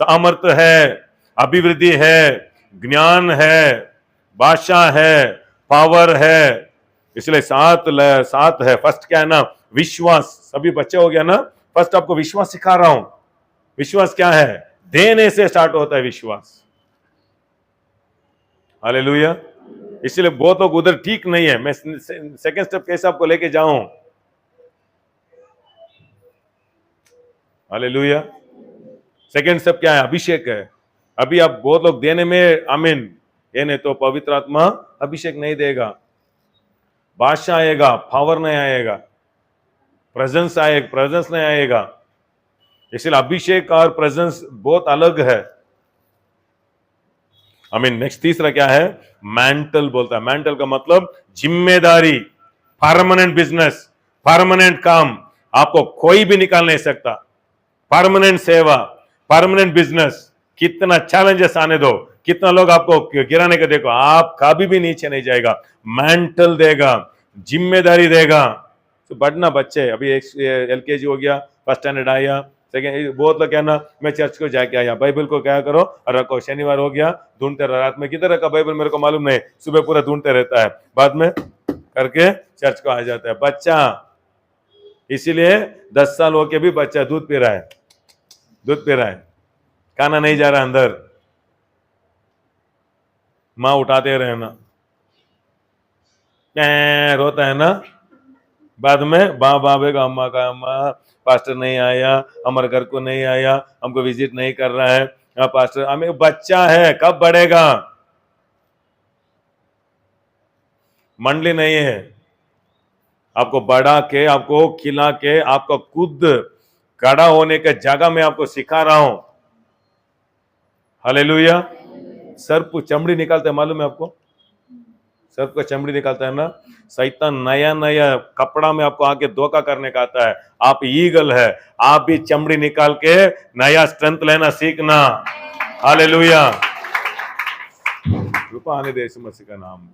सामर्थ्य है, अभिवृद्धि है, ज्ञान है, बादशाह है, पावर है। इसलिए सात है। फर्स्ट क्या है ना, विश्वास। सभी बच्चे हो गया ना, फर्स्ट आपको विश्वास सिखा रहा हूं। विश्वास क्या है? देने से स्टार्ट होता है विश्वास। हालेलुया। इसलिए बहुत लोग उधर ठीक नहीं है। मैं सेकंड स्टेप कैसे आपको लेके जाऊं? हालेलुया। सेकंड स्टेप क्या है? अभिषेक है। अभी आप बहुत लोग देने में आमीन, ये नहीं तो पवित्र आत्मा अभिषेक नहीं देगा, बादशाह आएगा, पावर नहीं आएगा, प्रेजेंस आएगा, प्रेजेंस नहीं आएगा। इसलिए अभिषेक और प्रेजेंस बहुत अलग है। नेक्स्ट तीसरा क्या है? मैंटल बोलता है। मैंटल का मतलब जिम्मेदारी, परमानेंट बिजनेस, परमानेंट काम। आपको कोई भी निकाल नहीं सकता। परमानेंट सेवा, परमानेंट बिजनेस। कितना चैलेंजेस आने दो, कितना लोग आपको गिराने का देखो, आप कभी भी नीचे नहीं जाएगा। मैंटल देगा, जिम्मेदारी देगा। तो बढ़ना बच्चे, अभी LKG हो गया, फर्स्ट स्टैंडर्ड आया, सेकेंड, बहुत लोग कहना मैं चर्च को जाके आया, बाइबल को क्या करो और रखो। शनिवार हो गया, ढूंढते रहो, रात में किधर रखा बाइबल मेरे को मालूम नहीं, सुबह पूरा ढूंढते रहता है, बाद में करके चर्च को आ जाता है बच्चा। इसीलिए 10 साल होके भी बच्चा दूध पी रहा है, दूध पी रहा है, खाना नहीं जा रहा अंदर। माँ उठाते रहना, रोता है ना, बाद में बाबेगा अम्मा का, अम्मा पास्टर नहीं आया, हमारे घर को नहीं आया, हमको विजिट नहीं कर रहा है, पास्टर। हमें बच्चा है, कब बढ़ेगा? मंडली नहीं है। आपको बढ़ा के, आपको खिला के, आपको खुद खड़ा होने के जगह में आपको सिखा रहा हूं। हालेलुया। सर्प चमड़ी निकालता है, मालूम है आपको? सर्प का चमड़ी निकालता है ना। शैतान नया नया कपड़ा में आपको आके धोखा करने का आता है। आप ईगल है, आप भी चमड़ी निकाल के नया स्ट्रेंथ लेना सीखना। हालेलुया। कृपा आने दे यीशु मसीह का नाम।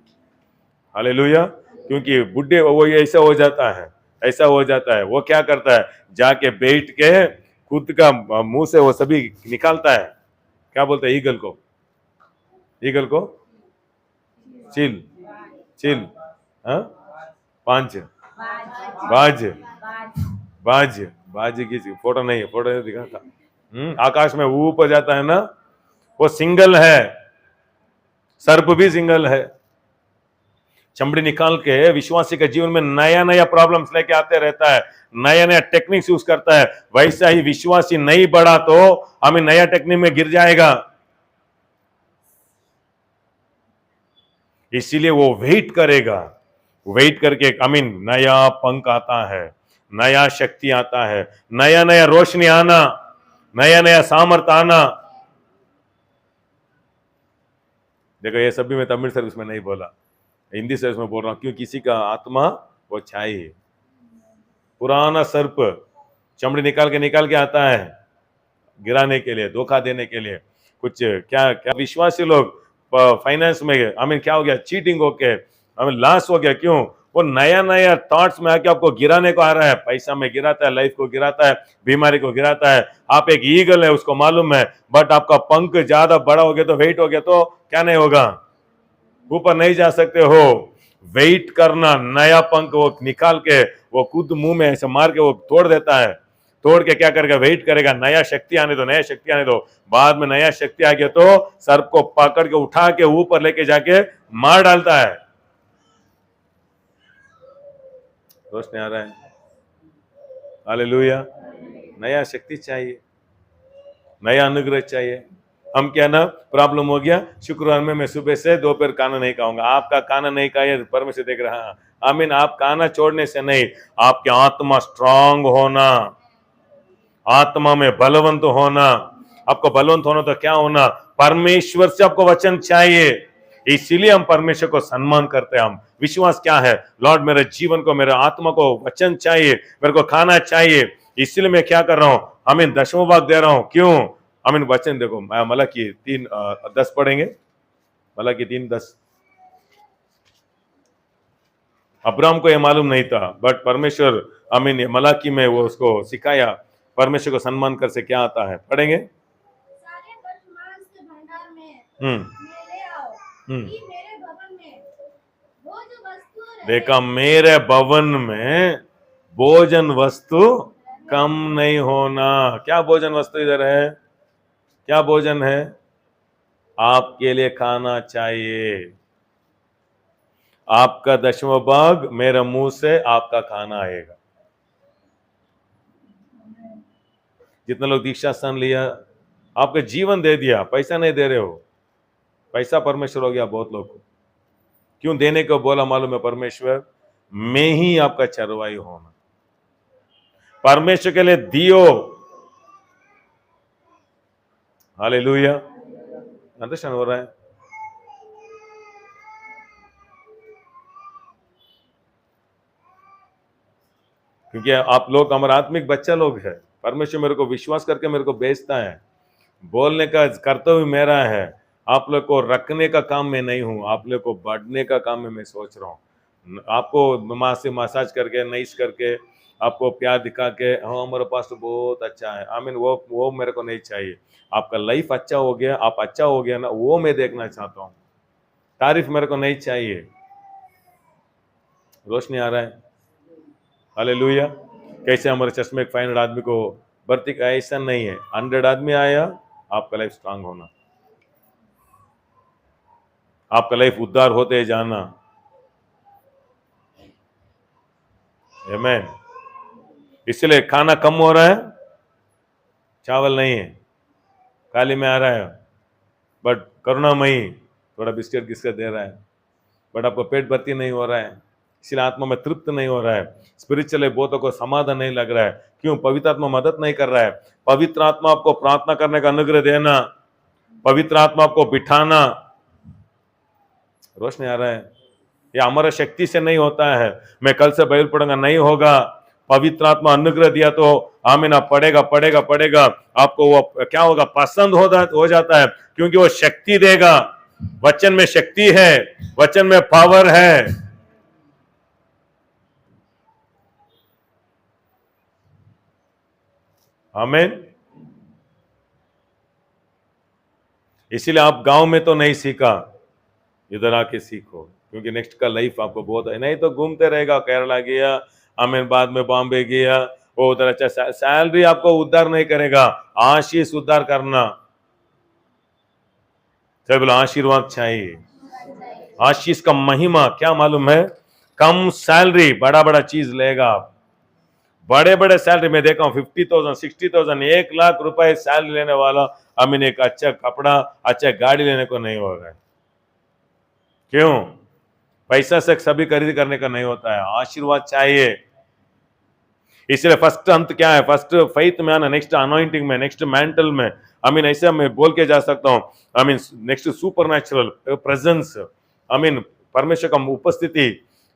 हालेलुया। क्योंकि बुढ़े वो ऐसा हो जाता है, ऐसा हो जाता है। वो क्या करता है? जाके बैठ के खुद का मुंह से वो सभी निकालता है। क्या बोलता है ईगल को? ईगल को चिल, चिल, हाँ, पांच, बाज, बाज, बाज की फोटो नहीं है, फोटो नहीं दिखा था। आकाश में ऊपर जाता है ना, वो सिंगल है। सर्प भी सिंगल है। चमड़ी निकाल के विश्वासी के जीवन में नया नया प्रॉब्लम्स लेके आते रहता है, नया नया टेक्निक्स यूज करता है। वैसा ही विश्वासी नहीं बढ़ा तो हमें नया टेक्निक में गिर जाएगा। इसीलिए वो वेट करेगा, वेट करके नया पंख आता है, नया शक्ति आता है, नया नया रोशनी आना, नया नया सामर्थ्य आना। देखो ये सभी मैं तमिल सर्विस में नहीं बोला, हिंदी सर्विस में बोल रहा हूं, क्यों? किसी का आत्मा वो चाहिए। पुराना सर्प चमड़ी निकाल के आता है गिराने के लिए, धोखा देने के लिए। कुछ क्या क्या विश्वासी लोग फाइनेंस में क्या हो गया? चीटिंग होके लॉस हो गया। क्यों? वो नया नया थॉट्स में आके आपको गिराने को आ रहा है। पैसा में गिराता है, लाइफ को गिराता है, बीमारी को गिराता है। आप एक ईगल है, उसको मालूम है, बट आपका पंख ज्यादा बड़ा हो गया तो, वेट हो गया तो क्या नहीं होगा? ऊपर नहीं जा सकते हो। वेट करना, नया पंख वो निकाल के वो खुद मुंह में ऐसे मार के वो तोड़ देता है। तोड़ के क्या करेगा? वेट करेगा, नया शक्ति आने दो, नया शक्ति आने दो। बाद में नया शक्ति आ गया तो सर्प को पकड़ के उठा के ऊपर लेके जाके मार डालता है। रोशनी आ रहा है? हालेलुया। नया शक्ति चाहिए, नया अनुग्रह चाहिए। हम क्या ना, प्रॉब्लम हो गया, शुक्रवार में मैं सुबह से दोपहर खाना नहीं खाऊंगा। आपका खाना नहीं खाया, परमेश्वर देख रहा है। आमीन। आप खाना छोड़ने से नहीं, आपकी आत्मा स्ट्रांग होना, आत्मा में बलवंत होना। आपको बलवंत होना तो क्या होना? परमेश्वर से आपको वचन चाहिए। इसीलिए हम परमेश्वर को सम्मान करते हैं। हम विश्वास क्या है? लॉर्ड मेरे जीवन को, मेरे आत्मा को वचन चाहिए, मेरे को खाना चाहिए। इसलिए मैं क्या कर रहा हूं? हमें 10वां भाग दे रहा हूं। क्यों? वचन देखो, मलाकी 3:10 पढ़ेंगे। मलाकी 3:10। अब्राहम को यह मालूम नहीं था, बट परमेश्वर मलाकी में वो उसको सिखाया। परमेश्वर को सम्मान कर से क्या आता है? पढ़ेंगे। में ले आओ हम्म। कि मेरे भवन में भोज वस्तु रहे। देखा, मेरे भवन में भोजन वस्तु कम नहीं होना। क्या भोजन वस्तु इधर है? क्या भोजन है? आपके लिए खाना चाहिए। आपका दशम भाग मेरे मुंह से आपका खाना आएगा। जितने लोग दीक्षा स्थान लिया, आपके जीवन दे दिया, पैसा नहीं दे रहे हो। पैसा परमेश्वर हो गया बहुत लोग को। क्यों देने को बोला मालूम है? परमेश्वर में ही आपका चरवाई होना। परमेश्वर के लिए दियो। हालेलुया। अंडरस्टैंड हो रहा है? क्योंकि आप लोग हमारा आत्मिक बच्चा लोग है। परमेश्वर मेरे को विश्वास करके मेरे को भेजता है। बोलने का कर्तव्य मेरा है। आप लोग को रखने का काम मैं नहीं हूं, आप लोग को बढ़ने का काम मैं सोच रहा हूं। आपको माँ से मसाज करके, नाइस करके, आपको प्यार दिखा के, हाँ हमारा पास तो बहुत अच्छा है, आई मीन वो मेरे को नहीं चाहिए। आपका लाइफ अच्छा हो गया, आप अच्छा हो गया ना, वो मैं देखना चाहता हूँ। तारीफ मेरे को नहीं चाहिए। रोशनी आ रहा है? हालेलुया। कैसे हमारे चश्मे एक 500 आदमी को भर्ती का, ऐसा नहीं है। 100 आदमी आया, आपका लाइफ स्ट्रांग होना, आपका लाइफ उद्धार होते जाना। आमीन। इसलिए खाना कम हो रहा है, चावल नहीं है, काली में आ रहा है, बट करुणामयी थोड़ा बिस्किट किसका दे रहा है, बट आपको पेट भर्ती नहीं हो रहा है, इसलिए आत्मा में तृप्त नहीं हो रहा है। स्पिरिचुअली बहुतों को समाधान नहीं लग रहा है। क्यों? पवित्र आत्मा मदद नहीं कर रहा है। पवित्र आत्मा आपको प्रार्थना करने का अनुग्रह देना, पवित्र आत्मा आपको बिठाना। रोशनी आ रहा है? ये हमारा शक्ति से नहीं होता है। मैं कल से बाइबल पढ़ूंगा, नहीं होगा। पवित्र आत्मा अनुग्रह दिया तो आमीन, आप पढ़ेगा आपको वो क्या होगा? पसंद हो जाता है, क्योंकि वो शक्ति देगा। वचन में शक्ति है, वचन में पावर है। आमीन। इसीलिए आप गांव में तो नहीं सीखा, इधर आके सीखो, क्योंकि नेक्स्ट का लाइफ आपको बहुत है। नहीं तो घूमते रहेगा, केरला गया, आमीन, बाद में बॉम्बे गया, वो उधर अच्छा सैलरी आपको उद्धार नहीं करेगा। आशीष उद्धार करना। चल बोलो, आशीर्वाद चाहिए। आशीष का महिमा क्या मालूम है? कम सैलरी बड़ा बड़ा चीज लेगा आप। बड़े बड़े सैलरी में देखा हूं, 50,000, 60,000, 1 लाख रुपए सैलरी लेने वाला अमीन एक अच्छा कपड़ा, अच्छा गाड़ी लेने को नहीं हो रहा है। क्यों? पैसा से सभी खरीद करने का नहीं होता है, आशीर्वाद चाहिए। इसलिए फर्स्ट अंत क्या है? फर्स्ट फेथ में आना, नेक्स्ट अनॉइंटिंग में, नेक्स्ट मेंटल में। आई मीन ऐसे मैं बोल के जा सकता हूँ। I mean next supernatural presence, I mean परमेश्वर का उपस्थिति।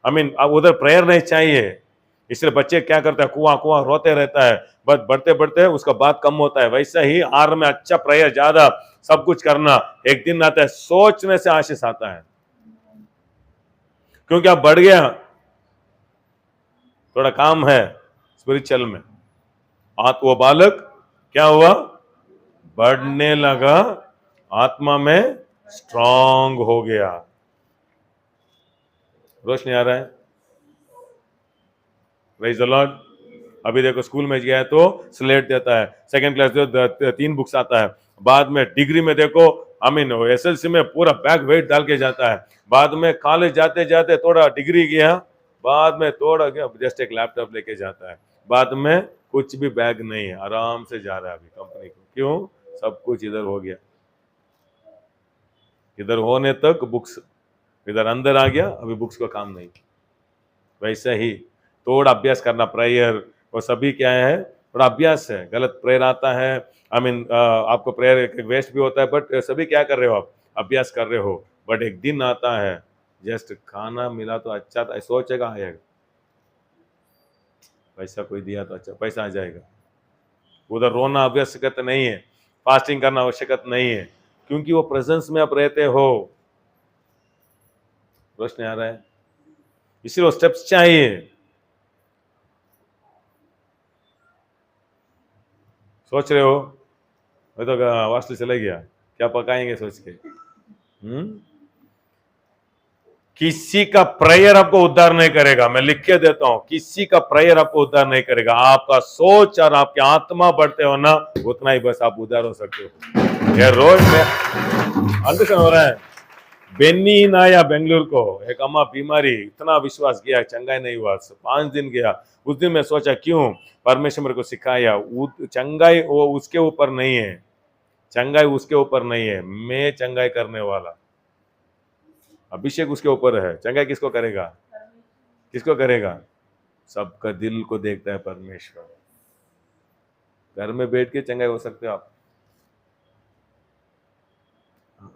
आई मीन अब उधर प्रेयर नहीं चाहिए। इसलिए बच्चे क्या करते हैं? कुआं कुआं रोते रहता है, बस बढ़ते बढ़ते उसका बात कम होता है। वैसा ही आर में अच्छा प्रेयर, ज्यादा सब कुछ करना, एक दिन आता है सोचने से आशीष आता है, क्योंकि आप बढ़ गया। थोड़ा काम है स्पिरिचुअल में। वो बालक क्या हुआ? बढ़ने लगा, आत्मा में स्ट्रांग हो गया। रोशनी आ रहा है? Praise the Lord. अभी देखो स्कूल में गया तो स्लेट देता है, सेकंड क्लास जो 3 बुक्स आता है, बाद में डिग्री में देखो आई मीन एसएलसी में पूरा बैग वेट डाल के जाता है, बाद में कॉलेज जाते जाते थोड़ा डिग्री गया, बाद में थोड़ा गया जस्ट एक लैपटॉप लेके जाता है, बाद में कुछ भी बैग नहीं है, आराम से जा रहा है अभी कंपनी को। क्यों? सब कुछ इधर हो गया। इधर होने तक बुक्स, इधर अंदर आ गया, अभी बुक्स का काम नहीं। वैसे ही थोड़ा अभ्यास करना, प्रेयर वो सभी क्या है? थोड़ा अभ्यास है। गलत प्रेयर आता है, आई मीन आपको प्रेयर वेस्ट भी होता है, बट सभी क्या कर रहे हो? आप अभ्यास कर रहे हो। बट एक दिन आता है, जस्ट खाना मिला तो अच्छा था, सोचेगा आएगा, पैसा कोई दिया तो अच्छा, पैसा आ जाएगा। उधर रोना आवश्यकता नहीं है, फास्टिंग करना आवश्यकता नहीं है, क्योंकि वो प्रेजेंस में आप रहते हो। प्रश्न आ रहा है? इसलिए वो स्टेप्स चाहिए। सोच रहे हो मैं तो वास्तु चले गया, क्या पकाएंगे सोच के, किसी का प्रेयर आपको उद्धार नहीं करेगा, मैं लिख के देता हूं, किसी का प्रेयर आपको उद्धार नहीं करेगा। आपका सोच और आपके आत्मा बढ़ते हो ना, उतना ही बस आप उद्धार हो सकते हो। ये रोज में अंडरस्टैंड हो रहा है। बेनी ना या बेंगलुरु को एक अम्मा बीमारी, इतना विश्वास किया, चंगाई नहीं हुआ, 5 दिन गया। उस दिन मैं सोचा क्यों, परमेश्वर मेरे को सिखाया, चंगाई वो उसके ऊपर नहीं है, चंगाई उसके ऊपर नहीं है, मैं चंगाई करने वाला, अभिषेक उसके ऊपर है। चंगाई किसको करेगा, किसको करेगा? सबका दिल को देखता है परमेश्वर। घर में बैठ के चंगाई हो सकते हो आप।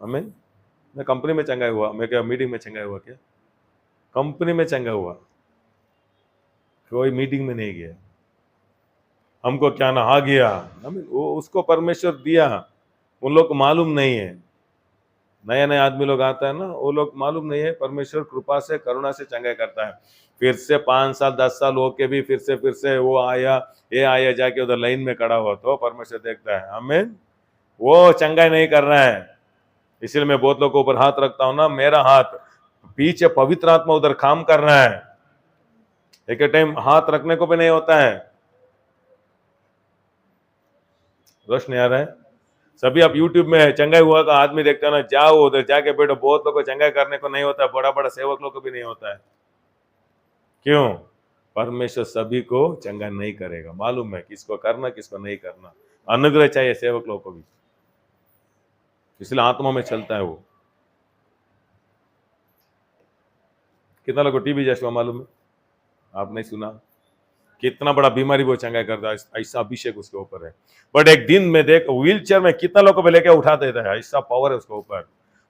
आमीन। मैं कंपनी में चंगाई हुआ, मैं क्या मीटिंग में चंगाई हुआ? क्या कंपनी में चंगा हुआ? कोई मीटिंग में नहीं गया। हमको क्या ना आ गया, वो उसको परमेश्वर दिया, उन लोग को मालूम नहीं है। नया नया आदमी लोग आता है ना, वो लोग मालूम नहीं है, परमेश्वर कृपा से करुणा से चंगाई करता है। फिर से 5 साल 10 साल हो के भी फिर से वो आया, ये आया, जाके उधर लाइन में खड़ा हुआ तो परमेश्वर देखता है। आमीन। वो चंगाई नहीं कर रहा है। इसलिए मैं बहुत लोगों के ऊपर हाथ रखता हूं ना, मेरा हाथ पीछे पवित्र आत्मा उधर काम कर रहा है। एक टाइम हाथ रखने को भी नहीं होता है। रोशनी आ रहा है? सभी आप YouTube में चंगाई हुआ का आदमी देखते हो ना, जाओ उधर जाके बैठो, बहुत लोगों को चंगाई करने को नहीं होता है, बड़ा बड़ा सेवक लोग को भी नहीं होता है। क्यों? परमेश्वर सभी को चंगा नहीं करेगा, मालूम है किसको करना किसको नहीं करना। अनुग्रह चाहिए सेवक लोगों को भी, इसलिए आत्मा में चलता है वो। कितना लोगों को टीबी जैसा मालूम है? आप नहीं सुना? कितना बड़ा बीमारी वो चंगाई करता है, ऐसा अभिषेक उसके ऊपर है। बट एक दिन में देख, व्हील चेयर में कितना लोगों को लेके उठा देता है, ऐसा पावर है उसके ऊपर।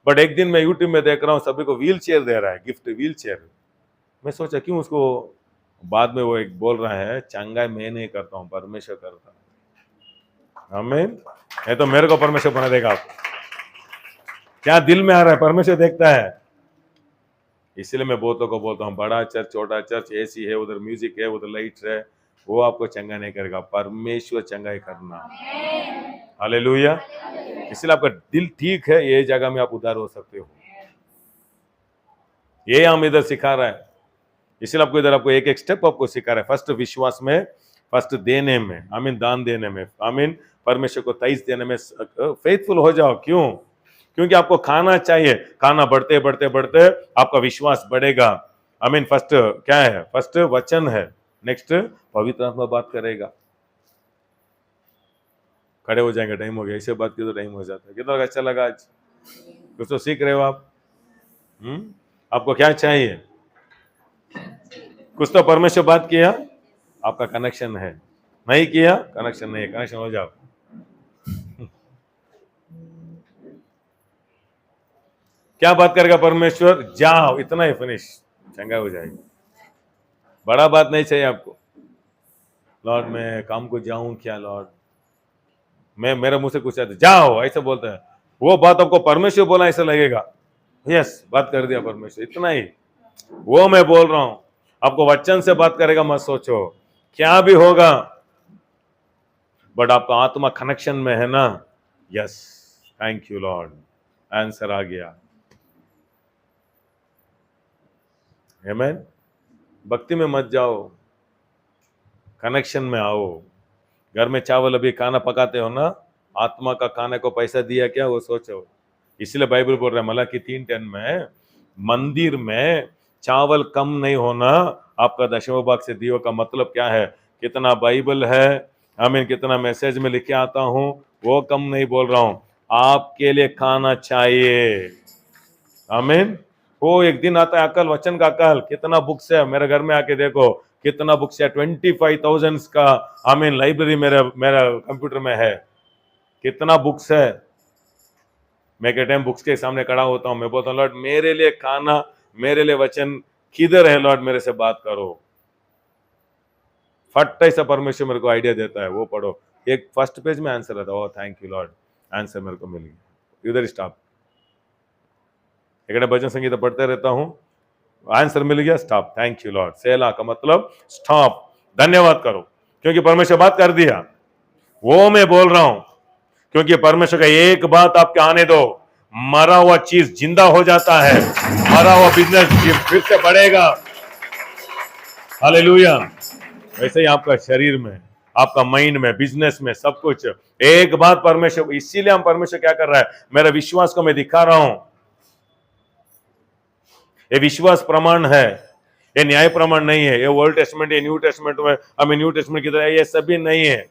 बट एक दिन मैं यूट्यूब में देख रहा हूँ, सभी को व्हील चेयर दे रहा है, गिफ्ट व्हील चेयर। मैं सोचा क्यों उसको, बाद में वो एक बोल रहा है, चंगाई मैं नहीं करता हूँ, परमेश्वर करता है। आमीन। ये तो मेरे को परमेश्वर बना देगा। आप क्या दिल में आ रहा है, परमेश्वर देखता है। इसलिए मैं बहुतों को बोलता हूँ, बड़ा चर्च छोटा चर्च, एसी है, उधर म्यूजिक है, उधर लाइट्स है, वो आपको चंगा नहीं करेगा, परमेश्वर चंगाई करना। हालेलुया। इसलिए आपका दिल ठीक है, ये जगह में आप उधार हो सकते हो। ये हम इधर सिखा रहा है, इसलिए आपको इधर आपको एक एक स्टेप आपको सिखा रहा है। फर्स्ट विश्वास में, फर्स्ट देने में, आमीन, दान देने में, आमीन, परमेश्वर को 23 देने में फेथफुल हो जाओ। क्यों? क्योंकि आपको खाना चाहिए, खाना बढ़ते बढ़ते बढ़ते आपका विश्वास बढ़ेगा। आमीन। फर्स्ट क्या है? फर्स्ट वचन है, नेक्स्ट पवित्र आत्मा बात करेगा। खड़े हो जाएंगे, टाइम हो गया, इसे बात की तो टाइम हो जाता है। कितना अच्छा लगा आज? कुछ तो सीख रहे हो आप। आपको क्या चाहिए? कुछ तो परमेश्वर बात किया, आपका कनेक्शन है, नहीं किया कनेक्शन नहीं है, कनेक्शन हो जाओ। क्या बात करेगा परमेश्वर? जाओ, इतना ही, फिनिश, चंगा हो जाएगी। बड़ा बात नहीं चाहिए आपको। लॉर्ड मैं काम को जाऊं क्या लॉर्ड? मैं मेरे मुंह से कुछ आते जाओ ऐसे बोलता है, वो बात आपको परमेश्वर बोला ऐसा लगेगा। यस, बात कर दिया परमेश्वर, इतना ही। वो मैं बोल रहा हूं, आपको वचन से बात करेगा, मत सोचो क्या भी होगा, बट आपका आत्मा कनेक्शन में है ना। Yes, thank you Lord, answer आ गया। आमीन। भक्ति में मत जाओ, कनेक्शन में आओ। घर में चावल अभी खाना पकाते हो ना, आत्मा का खाने को पैसा दिया क्या, वो सोचो। इसलिए बाइबल बोल रहा है मलाकी 3:10 में, मंदिर में चावल कम नहीं होना, आपका दशम भाग से दियो का मतलब क्या है? कितना बाइबल है, आमीन, कितना मैसेज में लिखे आता हूं, वो कम नहीं बोल रहा हूं, आपके लिए खाना चाहिए। आमीन। वो एक दिन आता है अकल, वचन का अकल, कितना बुक्स है, मेरे घर में आके देखो कितना बुक्स है, 25,000 का, आमीन, लाइब्रेरी मेरा कंप्यूटर में है, कितना बुक्स है। मैं के टाइम बुक्स के सामने खड़ा होता हूं, मैं बोलता हूँ लॉर्ड मेरे लिए खाना, मेरे लिए वचन किधर है लॉर्ड, मेरे से बात करो। फट ऐसा परमेश्वर मेरे को आइडिया देता है, वो पढ़ो, एक फर्स्ट पेज में आंसर रहता है, oh thank you Lord, answer मेरे को मिल गया, इधर स्टॉप। एक भजन संगीत पढ़ते रहता हूं, आंसर मिल गया, स्टॉप, थैंक यू लॉर्ड। सेला का मतलब स्टॉप, धन्यवाद करो, क्योंकि परमेश्वर बात कर दिया। वो मैं बोल रहा हूं, क्योंकि परमेश्वर का एक बात आपके आने दो, मरा हुआ चीज जिंदा हो जाता है, मरा हुआ बिजनेस फिर से बढ़ेगा। हालेलुया। वैसे ही आपका शरीर में, आपका माइंड में, बिजनेस में, सब कुछ एक बात परमेश्वर, इसीलिए हम परमेश्वर क्या कर रहा है, मेरा विश्वास को मैं दिखा रहा हूं। ये विश्वास प्रमाण है, ये न्याय प्रमाण नहीं है। ये ओल्ड टेस्टमेंट, ये न्यू टेस्टमेंट में, हमें न्यू टेस्टमेंट की तरह ये सभी नहीं है।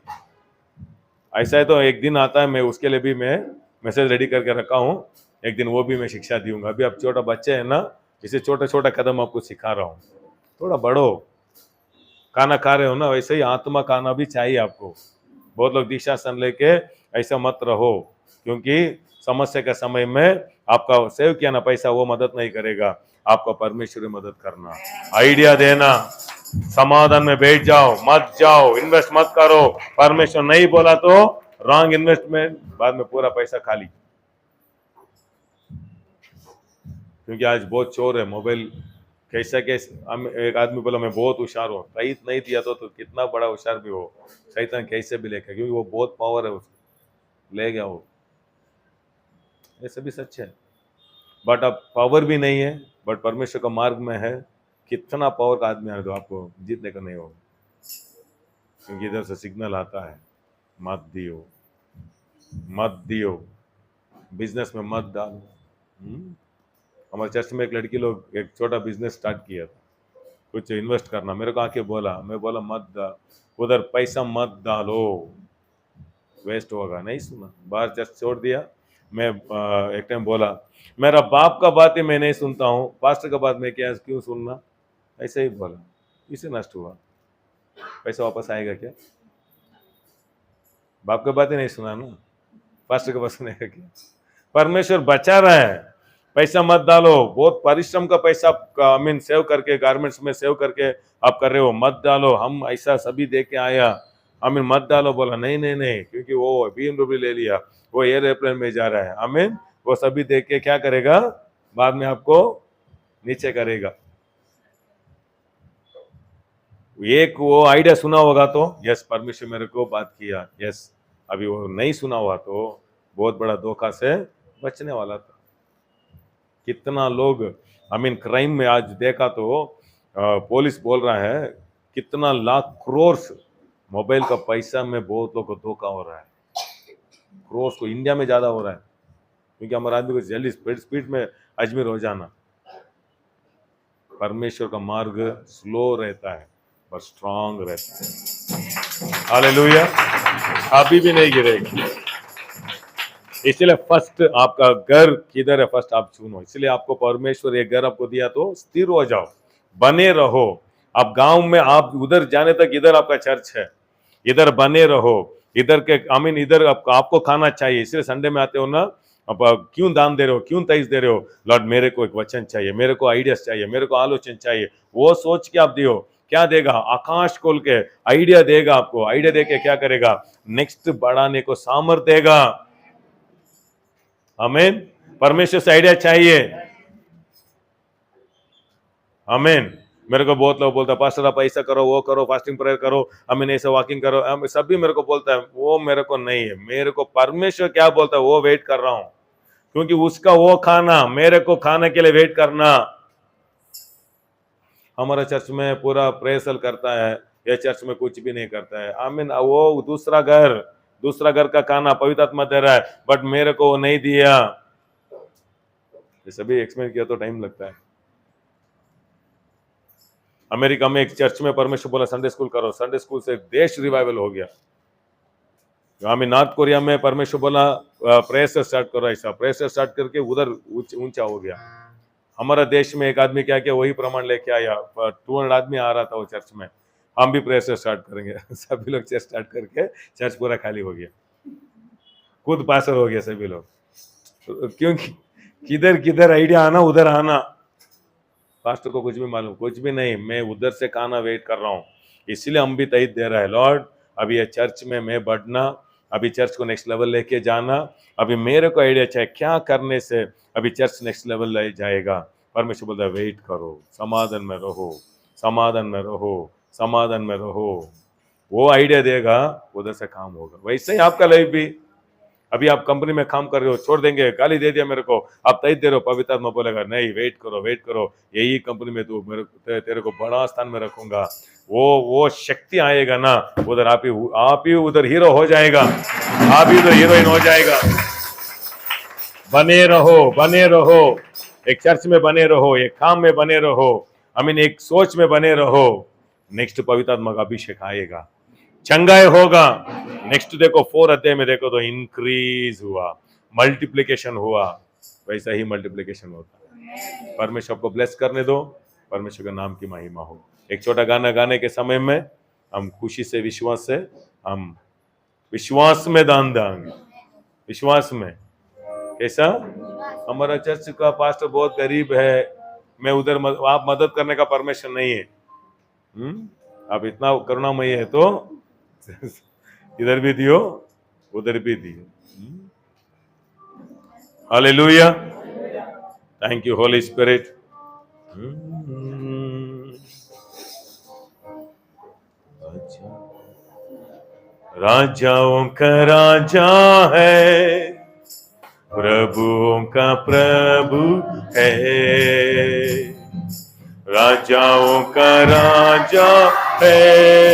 ऐसा है तो एक दिन आता है, मैं उसके लिए भी मैं मैसेज रेडी करके रखा हूं, एक दिन वो भी मैं शिक्षा दूंगा। अभी आप छोटा बच्चे है ना, इसे छोटा छोटा कदम आपको सिखा रहा हूं, थोड़ा बढ़ो। खाना खा रहे हो ना, वैसे ही आत्मा खाना भी चाहिए आपको। बहुत लोग दीक्षासन लेके ऐसा मत रहो, क्योंकि समस्या के समय में आपका सेव किया ना पैसा वो मदद नहीं करेगा, आपका परमेश्वर मदद करना, आइडिया देना। समाधान में बैठ जाओ, मत जाओ, इन्वेस्ट मत करो। परमेश्वर नहीं बोला तो रॉन्ग इन्वेस्टमेंट, बाद में पूरा पैसा खाली। क्योंकि आज बहुत चोर है, मोबाइल कैसा एक आदमी बोला मैं बहुत होशियार हूँ, तईत नहीं दिया तो कितना बड़ा होशियार भी हो, शैतान कैसे भी लेकर, क्योंकि वो बहुत पावर है, उसको ले गया वो। ऐसे भी सच है, बट अब पावर भी नहीं है, बट परमेश्वर का मार्ग में है, कितना पावर का आदमी है तो आपको जीतने का नहीं होगा। क्योंकि इधर से सिग्नल आता है, मत दियो, मत दियो, बिजनेस में मत डालो। हमारे चर्च में एक लड़की लोग एक छोटा बिजनेस स्टार्ट किया था, कुछ इन्वेस्ट करना, मेरे को आके बोला, मैं बोला मत उधर पैसा मत डालो, वेस्ट होगा। नहीं सुना, बाहर चर्च छोड़ दिया। मैं एक टाइम बोला, मेरा बाप का बात ही मैं नहीं सुनता हूँ, पास्टर का बात मैं क्या क्यों सुनना, ऐसे ही बोला, इसे नष्ट हुआ। पैसा वापस आएगा क्या? बाप का बात ही नहीं सुना ना, पास्टर का बात सुनेगा क्या? परमेश्वर बचा रहा है, पैसा मत डालो। बहुत परिश्रम का पैसा सेव करके, गारमेंट्स में सेव करके आप कर रहे हो, मत डालो। हम ऐसा सभी दे के आया, मत डालो। बोला नहीं नहीं नहीं, क्योंकि वो BMW ले लिया, वो एयरप्लेन में जा रहा है। वो सभी देख के क्या करेगा, बाद में आपको नीचे करेगा। एक वो आइडिया सुना होगा तो यस, परमेश्वर मेरे को बात किया, यस। अभी वो नहीं सुना हुआ तो बहुत बड़ा धोखा से बचने वाला था। कितना लोग क्राइम में आज देखा तो पुलिस बोल रहा है कितना लाख करोड़ मोबाइल का पैसा में बहुत लोग को धोखा हो रहा है। करोड़ को इंडिया में ज्यादा हो रहा है, क्योंकि हमारे आदमी को जल्दी स्पीड में अजमेर हो जाना। परमेश्वर का मार्ग स्लो रहता है पर स्ट्रांग रहता है। हालेलुया। अभी भी नहीं गिरेगा। इसलिए फर्स्ट आपका घर किधर है, फर्स्ट आप चुनो। इसलिए आपको परमेश्वर ये घर आपको दिया तो स्थिर हो जाओ, बने रहो। आप गांव में आप उधर जाने तक इधर आपका चर्च है, इधर बने रहो। इधर के इधर आपको खाना चाहिए, इसलिए संडे में आते हो ना, अब क्यों दान दे रहे हो, क्यों तेईस दे रहे हो? लॉर्ड मेरे को एक वचन चाहिए, मेरे को आइडियाज चाहिए, मेरे को आलोचन चाहिए। वो सोच के आप दियो, क्या देगा? आकाश खोल के आइडिया देगा आपको। आइडिया देके क्या करेगा? नेक्स्ट बढ़ाने को सामर्थ्य देगा। आमीन। परमेश्वर से आइडिया चाहिए। आमीन। मेरे को बहुत लोग बोलता है पास्टर आप ऐसा करो, वो करो, फास्टिंग प्रेयर करो, ऐसा वॉकिंग करो, सभी मेरे को बोलता है। वो मेरे को नहीं है, मेरे को परमेश्वर क्या बोलता है वो वेट कर रहा हूं, क्योंकि उसका वो खाना मेरे को खाने के लिए वेट करना। हमारा चर्च में पूरा प्रेसल करता है, ये चर्च में कुछ भी नहीं करता है। आमीन। वो दूसरा घर का खाना पवित्र आत्मा दे रहा है, बट मेरे को वो नहीं दिया। ये सभी एक्सप्लेन किया तो टाइम लगता है। अमेरिका में एक चर्च में परमेश्वर बोला संडे स्कूल करो, संडे स्कूल से देश रिवाइवल हो गया। नॉर्थ कोरिया में परमेश्वर बोला प्रेयर स्टार्ट करो, ऐसा प्रेयर स्टार्ट करके उधर ऊंचा हो गया। हमारा देश में एक आदमी क्या किया, वही प्रमाण लेके आया। 200 आदमी आ रहा था वो चर्च में, हम भी प्रेयर स्टार्ट करेंगे। सभी लोग चर्च स्टार्ट करके चर्च पूरा खाली हो गया, खुद पास्टर हो गया सभी लोग। क्योंकि किधर किधर आइडिया आना उधर आना। पास्टर को कुछ भी मालूम, कुछ भी नहीं, मैं उधर से खाना वेट कर रहा हूँ, इसलिए हम भी तईद दे रहा है। लॉर्ड अभी ये चर्च में मैं बढ़ना, अभी चर्च को नेक्स्ट लेवल लेके जाना। अभी मेरे को आइडिया चाहिए क्या करने से अभी चर्च नेक्स्ट लेवल ले जाएगा। परमेश्वर बोलता है वेट करो, समाधान में रहो, समाधान में रहो, समाधान में रहो। वो आइडिया देगा, उधर से काम होगा। वैसे ही आपका लाइफ भी, अभी आप कंपनी में काम कर रहे हो, छोड़ देंगे, गाली दे दिया मेरे को, आप तय दे रहे हो, पवित्र आत्मा बोलेगा नहीं, वेट करो, यही कंपनी में तू तेरे को बड़ा स्थान में रखूंगा। वो शक्ति आएगा ना, उधर आप ही उधर हीरो हो जाएगा, आप ही उधर हीरोइन हो जाएगा। बने रहो, एक चर्च में बने रहो, एक काम में बने रहो, एक सोच में बने रहो। नेक्स्ट पवित्र आत्मा का अभिषेक आएगा, चंगाई होगा। नेक्स्ट देखो 4 अध्याय में देखो तो इंक्रीज हुआ, मल्टीप्लिकेशन हुआ, वैसा ही मल्टीप्लिकेशन होता है। परमेश्वर को ब्लेस करने दो, परमेश्वर के नाम की महिमा हो। एक छोटा गाना गाने के समय में हम खुशी से, विश्वास से, हम विश्वास में दान देंगे। विश्वास में कैसा? हमारा चर्च का पास्टर बहुत गरीब है, मैं उधर आप मदद करने का परमिशन नहीं है। आप इतना करुणामयी है तो इधर भी दियो, उधर भी दियो। Hallelujah, thank you Holi spirit. राजाओं का राजा है, प्रभुओं का प्रभु है, राजाओं का राजा है।